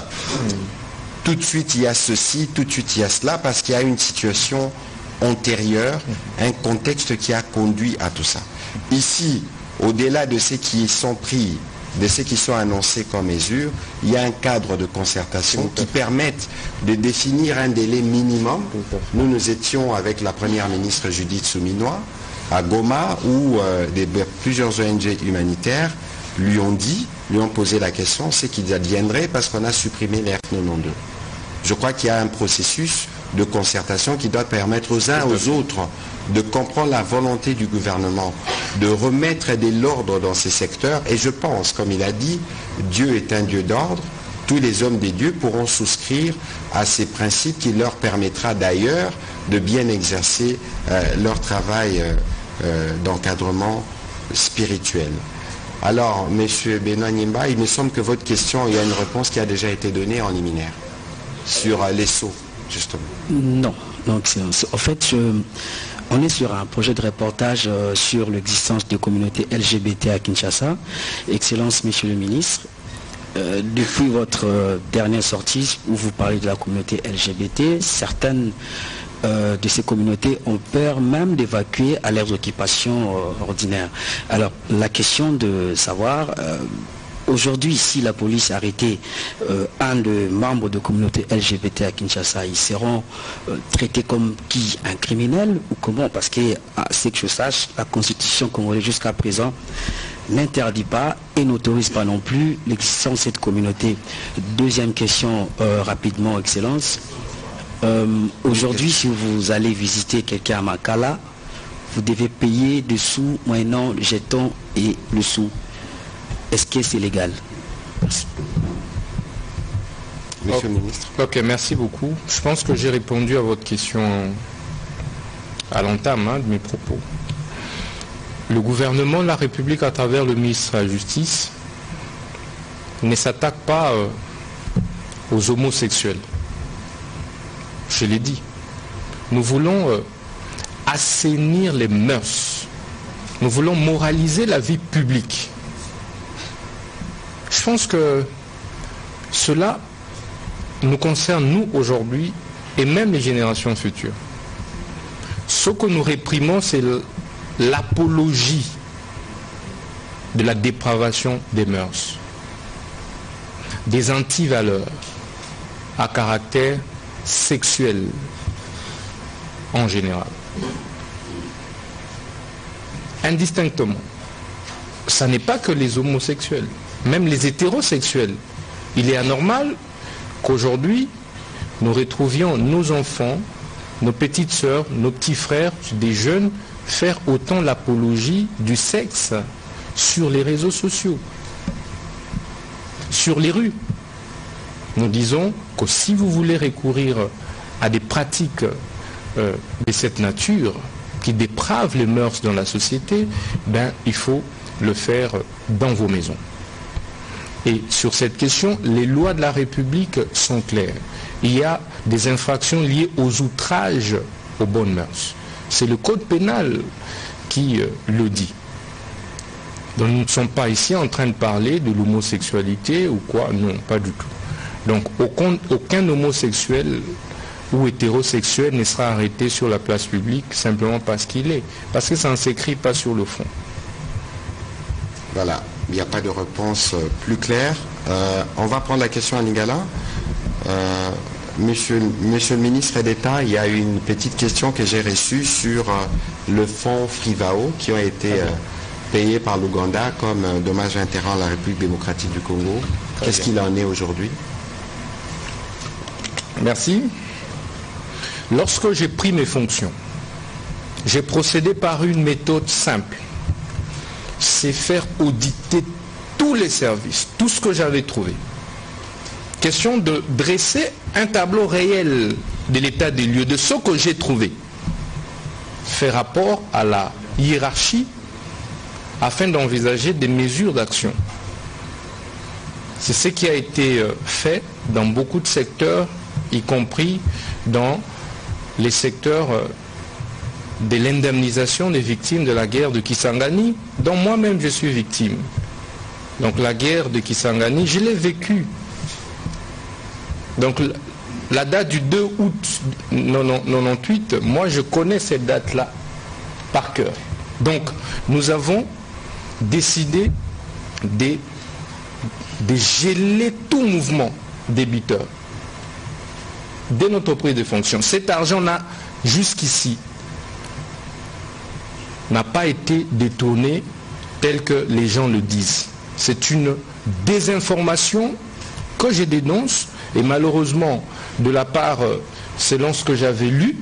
tout de suite il y a ceci, tout de suite il y a cela, parce qu'il y a une situation antérieure, un contexte qui a conduit à tout ça. Ici, au-delà de ceux qui sont pris, de ceux qui sont annoncés comme mesures, il y a un cadre de concertation qui permettent de définir un délai minimum. Nous étions avec la première ministre Judith Souminois à Goma où plusieurs ONG humanitaires lui ont posé la question, c'est qu'ils adviendraient parce qu'on a supprimé l'R92. Je crois qu'il y a un processus de concertation qui doit permettre aux uns aux autres de comprendre la volonté du gouvernement, de remettre de l'ordre dans ces secteurs. Et je pense, comme il a dit, Dieu est un Dieu d'ordre. Tous les hommes des dieux pourront souscrire à ces principes qui leur permettra d'ailleurs de bien exercer leur travail d'encadrement spirituel. Alors, M. Benoît Nimba, il me semble que votre question, il y a une réponse qui a déjà été donnée en liminaire sur les sceaux, justement.
Non. Donc, en fait, on est sur un projet de reportage sur l'existence des communautés LGBT à Kinshasa. Excellence, Monsieur le ministre, depuis votre dernière sortie où vous parlez de la communauté LGBT, certaines de ces communautés ont peur même d'évacuer à leurs occupations ordinaires. Alors, la question de savoir, aujourd'hui, si la police a arrêté un des membres de communauté LGBT à Kinshasa, ils seront traités comme qui? Un criminel ou comment? Parce que, c'est que je sache, la constitution congolaise jusqu'à présent n'interdit pas et n'autorise pas non plus l'existence de cette communauté. Deuxième question, rapidement, Excellence. Aujourd'hui, si vous allez visiter quelqu'un à Makala, vous devez payer des sous moyennant le jeton et le sou. Est-ce que c'est légal? Merci.
Monsieur le ministre.
Ok, merci beaucoup. Je pense que j'ai répondu à votre question à l'entame de mes propos. Le gouvernement de la République, à travers le ministre de la Justice, ne s'attaque pas aux homosexuels. Je l'ai dit. Nous voulons assainir les mœurs. Nous voulons moraliser la vie publique. Je pense que cela nous concerne, nous, aujourd'hui, et même les générations futures. Ce que nous réprimons, c'est l'apologie de la dépravation des mœurs, des antivaleurs à caractère sexuel en général. Indistinctement. Ça n'est pas que les homosexuels, même les hétérosexuels. Il est anormal qu'aujourd'hui, nous retrouvions nos enfants, nos petites sœurs, nos petits frères, des jeunes, faire autant l'apologie du sexe sur les réseaux sociaux, sur les rues. Nous disons que si vous voulez recourir à des pratiques de cette nature qui dépravent les mœurs dans la société, ben, il faut le faire dans vos maisons. Et sur cette question, les lois de la République sont claires. Il y a des infractions liées aux outrages aux bonnes mœurs. C'est le code pénal qui le dit. Donc nous ne sommes pas ici en train de parler de l'homosexualité ou quoi, non, pas du tout. Donc aucun homosexuel ou hétérosexuel ne sera arrêté sur la place publique simplement parce qu'il est. Parce que ça ne s'écrit pas sur le front.
Voilà, il n'y a pas de réponse plus claire. On va prendre la question à Lingala. Monsieur le ministre d'État, il y a une petite question que j'ai reçue sur le fonds Frivao qui ont été payés par l'Ouganda comme dommage intérêt à la République démocratique du Congo. Qu'est-ce qu'il en est aujourd'hui?
Merci. Lorsque j'ai pris mes fonctions, j'ai procédé par une méthode simple. C'est faire auditer tous les services, tout ce que j'avais trouvé. Question de dresser un tableau réel de l'état des lieux, de ce que j'ai trouvé. Faire rapport à la hiérarchie afin d'envisager des mesures d'action. C'est ce qui a été fait dans beaucoup de secteurs, y compris dans les secteurs de l'indemnisation des victimes de la guerre de Kisangani, dont moi-même je suis victime. Donc la guerre de Kisangani, je l'ai vécue. Donc la date du 2 août 1998, moi je connais cette date-là par cœur. Donc nous avons décidé de geler tout mouvement débiteur dès notre prise de fonction. Cet argent jusqu'ici n'a pas été détourné tel que les gens le disent. C'est une désinformation que je dénonce et malheureusement de la part, selon ce que j'avais lu,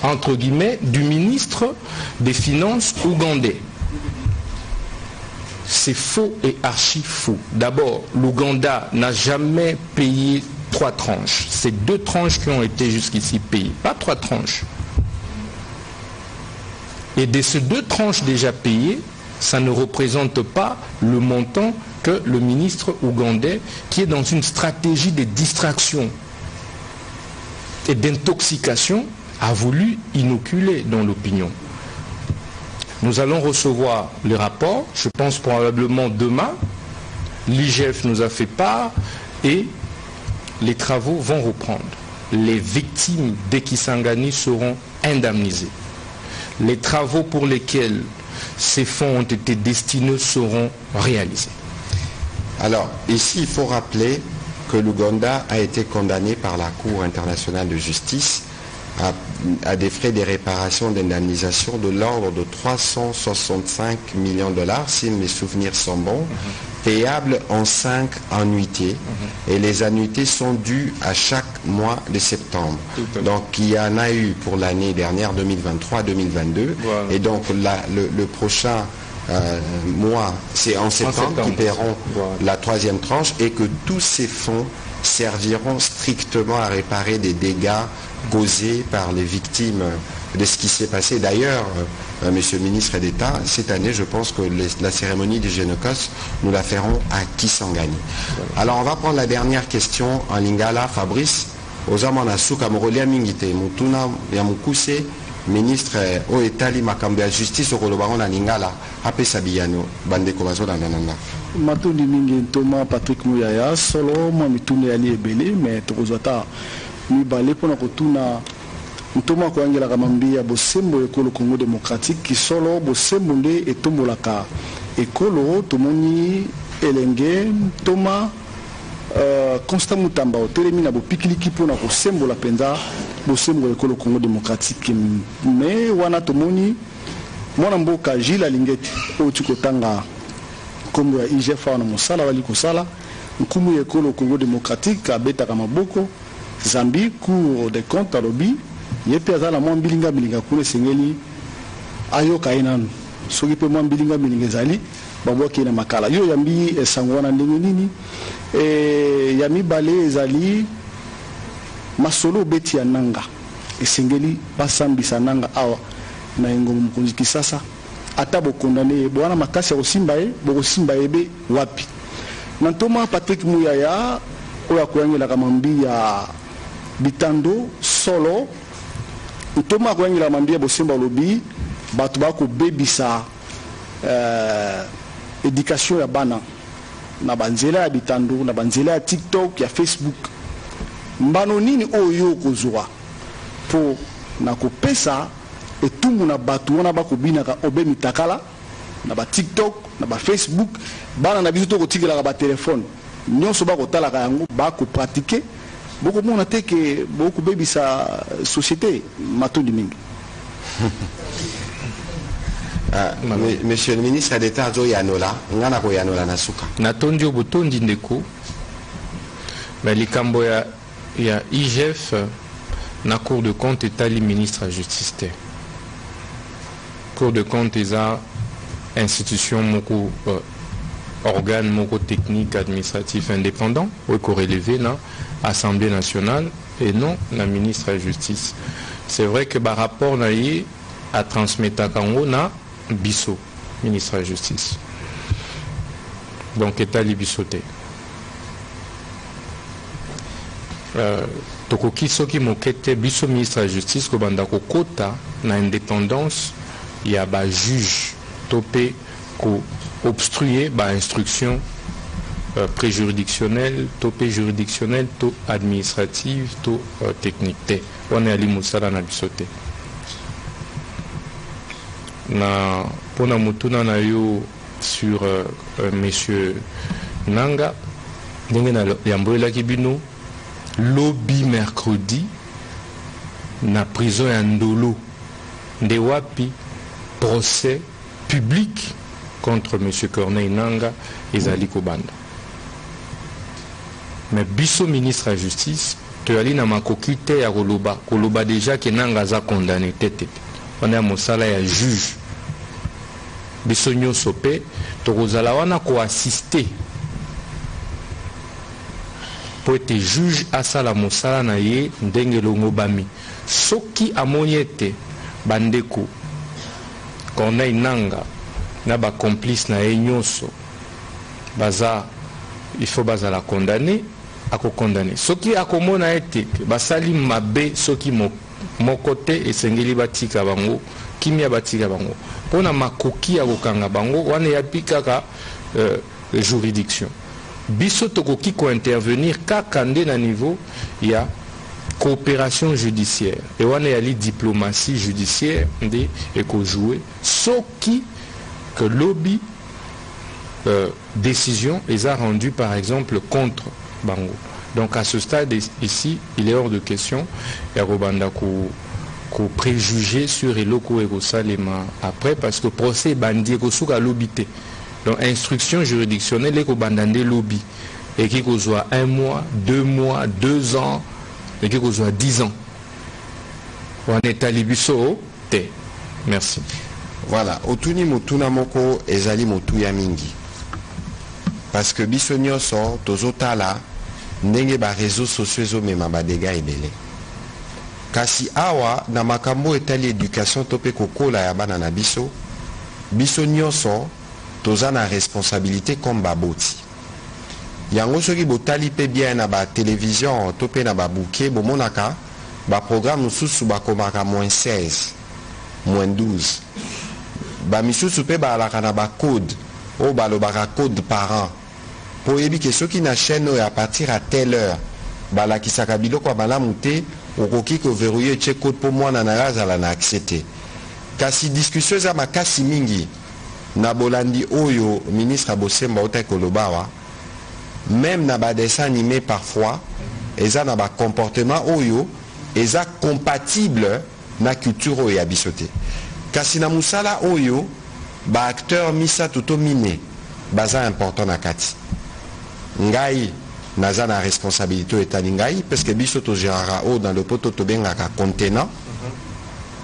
entre guillemets, du ministre des Finances ougandais. C'est faux et archi faux. D'abord, l'Ouganda n'a jamais payé 3 tranches. C'est 2 tranches qui ont été jusqu'ici payées, pas 3 tranches. Et de ces 2 tranches déjà payées, ça ne représente pas le montant que le ministre ougandais, qui est dans une stratégie de distraction et d'intoxication, a voulu inoculer dans l'opinion. Nous allons recevoir les rapports, je pense probablement demain. L'IGF nous a fait part et les travaux vont reprendre. Les victimes de Kisangani seront indemnisées. Les travaux pour lesquels ces fonds ont été destinés seront réalisés.
Alors, ici, il faut rappeler que l'Ouganda a été condamné par la Cour internationale de justice à des frais de réparation d'indemnisation de l'ordre de 365 millions de dollars, si mes souvenirs sont bons, payables en 5 annuités. Et les annuités sont dues à chaque mois de septembre. Donc il y en a eu pour l'année dernière, 2023-2022. Voilà. Et donc le prochain mois, c'est en septembre qu'ils paieront la 3e tranche et que tous ces fonds serviront strictement à réparer des dégâts causés par les victimes de ce qui s'est passé. D'ailleurs, Monsieur le ministre d'État, cette année, je pense que la cérémonie du Génocos, nous la ferons à Kisangani. Alors, on va prendre la dernière question en Lingala. Fabrice, Ozamana Souka Morolia Mingite, Mutuna Yamukuse, ministre au Etali Makambe à justice au Kolobaron en Lingala, Ape Sabiyano, Bande Kovazo Dandananda.
Matundi Mingi Thomas Patrick Mouyaya, solo, moi, Mitune Ali Ebele, mais Torozata, Mibale, pour Nakotuna. Ntoma koangela kamambia bosembo ekolo Congo démocratique qui solo bosembo nde etombolaka ekolo tomoni elenge Thomas Constant Mutamba otelemi na bopikiliki mpona kosembola mpenza bosembo ekolo Congo démocratique mais wana tomoni mwana mboka Gilles Alingeti oyo tikotanga kombo ya IGF na mosala wali kosala nkumu ekolo Congo démocratique abetaka maboko Zambie Cour des comptes alobi yepe azala mwa mbilinga kuna sengeli ayoka inanu soki pe mwa mbilinga ezali babwaki na makala yo yambi esango wana ndenge nini ya mibale ezali masolo beti ya nanga esengeli basambisa nanga awa na ngombo mokonzi Kisasa ata bokondane bwana makasi ya kosimba ye bokosimba ebe wapi na Thomas Patrick Muyaya oyo akoyangelaka mambi ya bitando solo Thomas akoyangelaka mambi ya bosemba lobi bato bakobebisa éducation ya bana na banzela ya bitando na banzela ya TikTok ya Facebook mbano nini oyo kozwa po na kopesa etumu na bato wana bakobinaka obe mitakala na ba TikTok na ba Facebook bana na biso to kotikelaka ba telefone nyonso bakotalaka yango bakopratike bokomona teke bokobebisa société matondi mingi.
Monsieur le ministre d'État Azo Yanola, ngana ko Yanola nasuka.
Natondi obutondi ndeko. Mais likambo ya IGF na Cour de compte etali ministre de justice te. Cour de compte eza institution moko organe moko technique administratif indépendant ou corrélevé na Assemblée nationale et non la ministre de justice. C'est vrai que par rapport na yi à transmettre kango na biso ministre de la justice donc état libisoté tokoki soki mokete biso ministre de la justice ko banda ko kota na indépendance ya ba juge topé ko obstruer ba instruction préjuridictionnelle topé juridictionnelle to administrative to technique on est ali musala na bisoté na pona mutuna na yo sur monsieur Nanga ndenge na yambola kibino lobby mercredi na prison ya Ndolo nde wapi procès public contre monsieur Corneille Nanga ezali kobanda mais biso ministre de la justice to ali na makoki te ya koloba déjà que Nanga za condamné tete on est à mosala ya juge biso nyonso pe tokozala wana ko assister po ete juge asala mosala na ye ndenge longo bami soki amoni ete bandeko Corneille Nanga na ba complice na ye nyonso baza il faut bazala condamné ako condamné soki akomona ete basali mabe soki moko te esengeli batika bango kimia batika bango pona makoki ya kokanga bango wana yapi kaka juridiction biso tokoki ko intervenir kaka nde na niveau ya coopération judiciaire et wana yali diplomatie judiciaire nde eko jouer soki que lobby décision les a rendu par exemple contre bango. Donc à ce stade ici il est hors de question ya kobanda ko préjuger sur eloko ekosalema après parce que procès bandi ekosuka lobité donc instruction juridictionnelle ekobanda nde lobby et qui kozwa 1 mois 2 mois 2 ans et qui kozwa 10 ans on est à libiso te merci.
Voilà otuni mutuna moko ezali motu ya mingi parce que biso nyonso tozotala ndenge ba réseaux sociaux ezomema badega ebele kasi awa na makambo etali éducation tope kokola ya bana na biso nyonso toza na responsabilité comme baboti yango soki botali pe bien na ba télévision tope na ba bouquet bomonaka ba programme mususu bakomaka -16 -12 ba misusu pe balaka na ba code o balobaka code parent po yebi ke soki na chaîne à partir à telle heure balakisaka biloko malamu te okoki ko verrouiller check code po mwana na azala na accepter kasi discussion za makasi mingi na bolandi oyo ministre Bosemba ota kolobawa même na ba dessin animé parfois eza na ba comportement oyo eza compatible na culture oyo ya bisote kasi na musala oyo ba acteur misa tuto mine baza important na kati ngai naza na responsabilité etali ngai parce que biso to gérera o dans le poto to bengaka contenant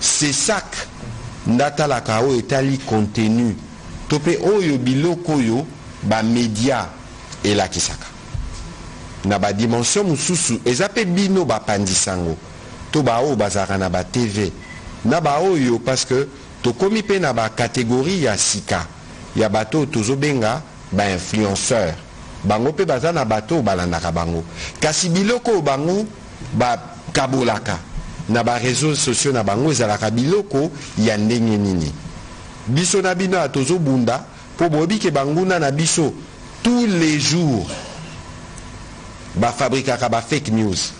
c'est sac ndata la kao etali contenu topé oyo biloko yo ba média et la kisaka na ba dimension mususu ezape bino ba pandisango to ba o bazara na ba TV na ba oyo parce que to komi pe na ba catégorie ya sika ya bato tozo benga ba influenceur bango pe baza na bato balandaka bango kasi biloko bango ba kabolaka na ba réseaux sociaux na bango ezalaka biloko ya ndenge nini biso na bino atozo bunda po bobi ke banguna na biso tous les jours ba fabrikaka ba fake news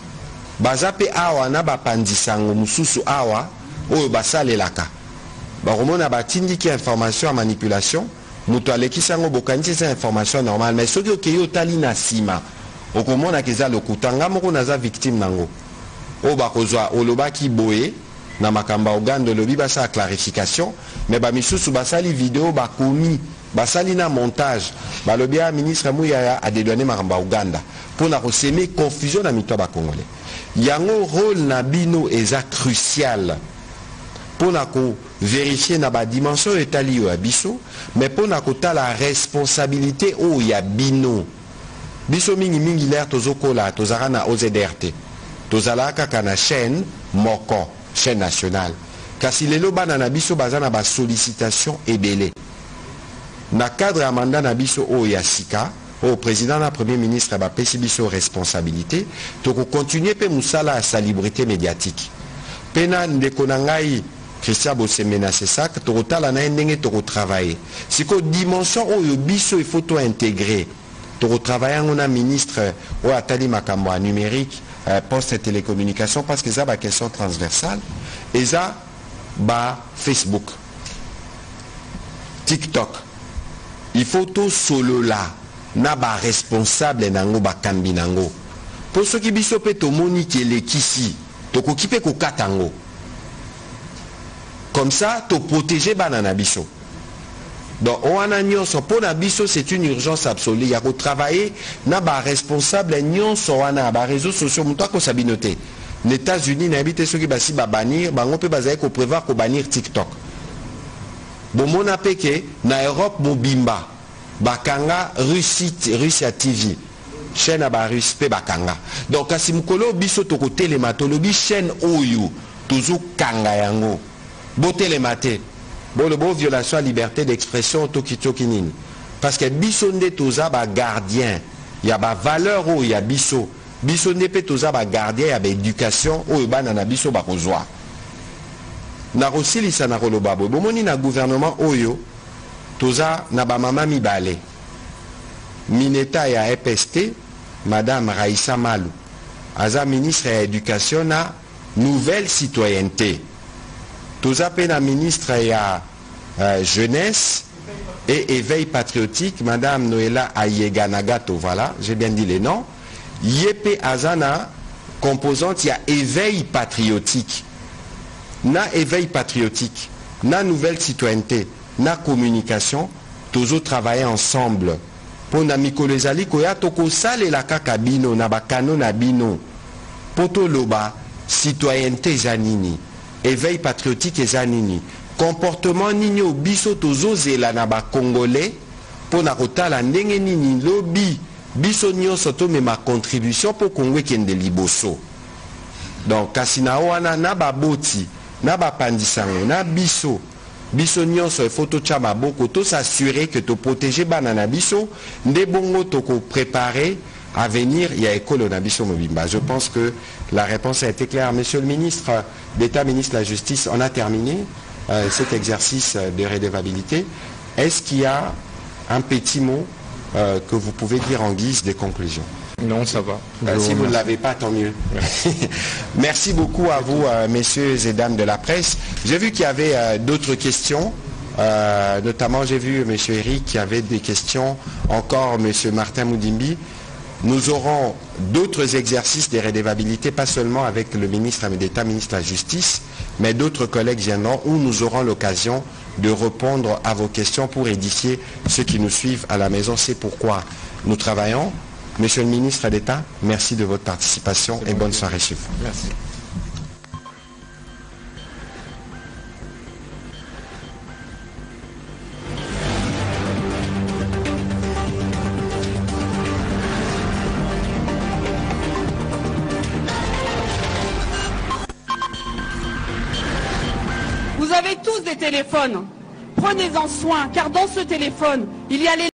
baza pe awa na ba pandisango mususu awa oyo basalelaka bakomona batindiki information ya manipulation mutu alekisango bokanisi eza information normale mais soki okeyi otali na nsima okomona keza lokuta nga moko naza victime nango oyo bakozwa olobaki boye na makambo ya Uganda olobi basala clarification mais bamisusu basali video bakomi basali na montage balobi ya ministre Muyaya adedwane makambo ya Uganda mpona koseme confusion na mito ya bakongolais yango rôle na bino eza crucial mpona kovérifie na badimension etali oyo ya biso mais mpona kotala responsabilité oyo ya bino biso mingimingi lere tozokola tozalaka na OZRT tozalaka kaka na chaîne moko chaîne nationale kasi lelo bana na biso baza na basollicitation ebele na cadre ya mandat na biso oyo ya sika oyo président na premier ministre bapesi biso responsabilité tokokontinue mpe mosala ya salubrité médiatique mpe na ndeko na ngai Christian Bosemena Sesak tokotala na ye ndenge tokotravaille siko dimension oyo biso il faut to intégrer tokotravaille yango na ministre oyo atali makambo ya numérique poste et télécommunication parce que ça ba question transversale et ça ba Facebook TikTok il faut tout solo là na ba responsable nango ba kambi nango pour ceux qui biso pe to moni ki elekisi to ko kipe ko katango comme ça to protéger banana biso. Donc on a nyonso pour na biso c'est une urgence absolue. Il y a ko travailler na ba responsable nyonso wana ba réseaux sociaux muto ko sabinoté. Les États-Unis na habité ceux qui basi ba bannir bango pe bazaye ko prévoir ko bannir TikTok. Bon mona peke na Europe mobimba bakanga Russia TV. Chaîne à ba Russie pe bakanga. Donc kasi mukolo biso to ko télématologie chaîne oyo toujours kanga yango. Bo télématé. Bon, le beau violation à la liberté d'expression toki-toki-nini. Parce que biso nde toza ba gardien. Il y a ba valeur où il y a biso. Biso nde pe toza ba gardien, il y a ba éducation où il na biso ba kozwa. Na rosilisa na kolobabo. Bomoni na gouvernement oyo toza na ba mama mibale. Mineta ya EPST, Madame Raissa Malou. Aza ministre ya éducation na nouvelle citoyenneté. Toza pena ministre ya jeunesse et éveil patriotique, Madame Noëlla Ayeganagato, voilà, j'ai bien dit les noms. Yepe Azana, composante, il y a éveil patriotique. Na éveil patriotique, na nouvelle citoyenneté, na communication, toujours travailler ensemble. Pour na mikolezali koya toko sale la kakabino, na bakano na bino. Poto loba, citoyenneté zanini. Éveil patriotique et zanini. Comportement nini biso tozozela na ba congolais pour na kotala ndenge nini lobby biso nyonso to me ma contribution pour Congo kende liboso. Donc kasina wana na ba boti na ba pandisango na biso nyonso il faut to chama boko to s'assurer que to protéger banana biso nde bongo to ko préparer à venir, il y a école na biso mobimba. Je pense que la réponse a été claire. Monsieur le ministre d'État, ministre de la Justice, on a terminé cet exercice de redevabilité. Est-ce qu'il y a un petit mot que vous pouvez dire en guise de conclusion?
Non, ça va.
Si vous ne l'avez pas, tant mieux. Merci beaucoup à vous, messieurs et dames de la presse. J'ai vu qu'il y avait d'autres questions. Notamment, j'ai vu M. Eric qui avait des questions, encore M. Martin Moudimbi. Nous aurons d'autres exercices de rédévabilité, pas seulement avec le ministre d'État, ministre de la Justice, mais d'autres collègues viendront où nous aurons l'occasion de répondre à vos questions pour édifier ceux qui nous suivent à la maison. C'est pourquoi nous travaillons. Monsieur le ministre d'État, merci de votre participation et bonne soirée chez vous.
Merci.
Vous avez tous des téléphones. Prenez-en soin, car dans ce téléphone, il y a les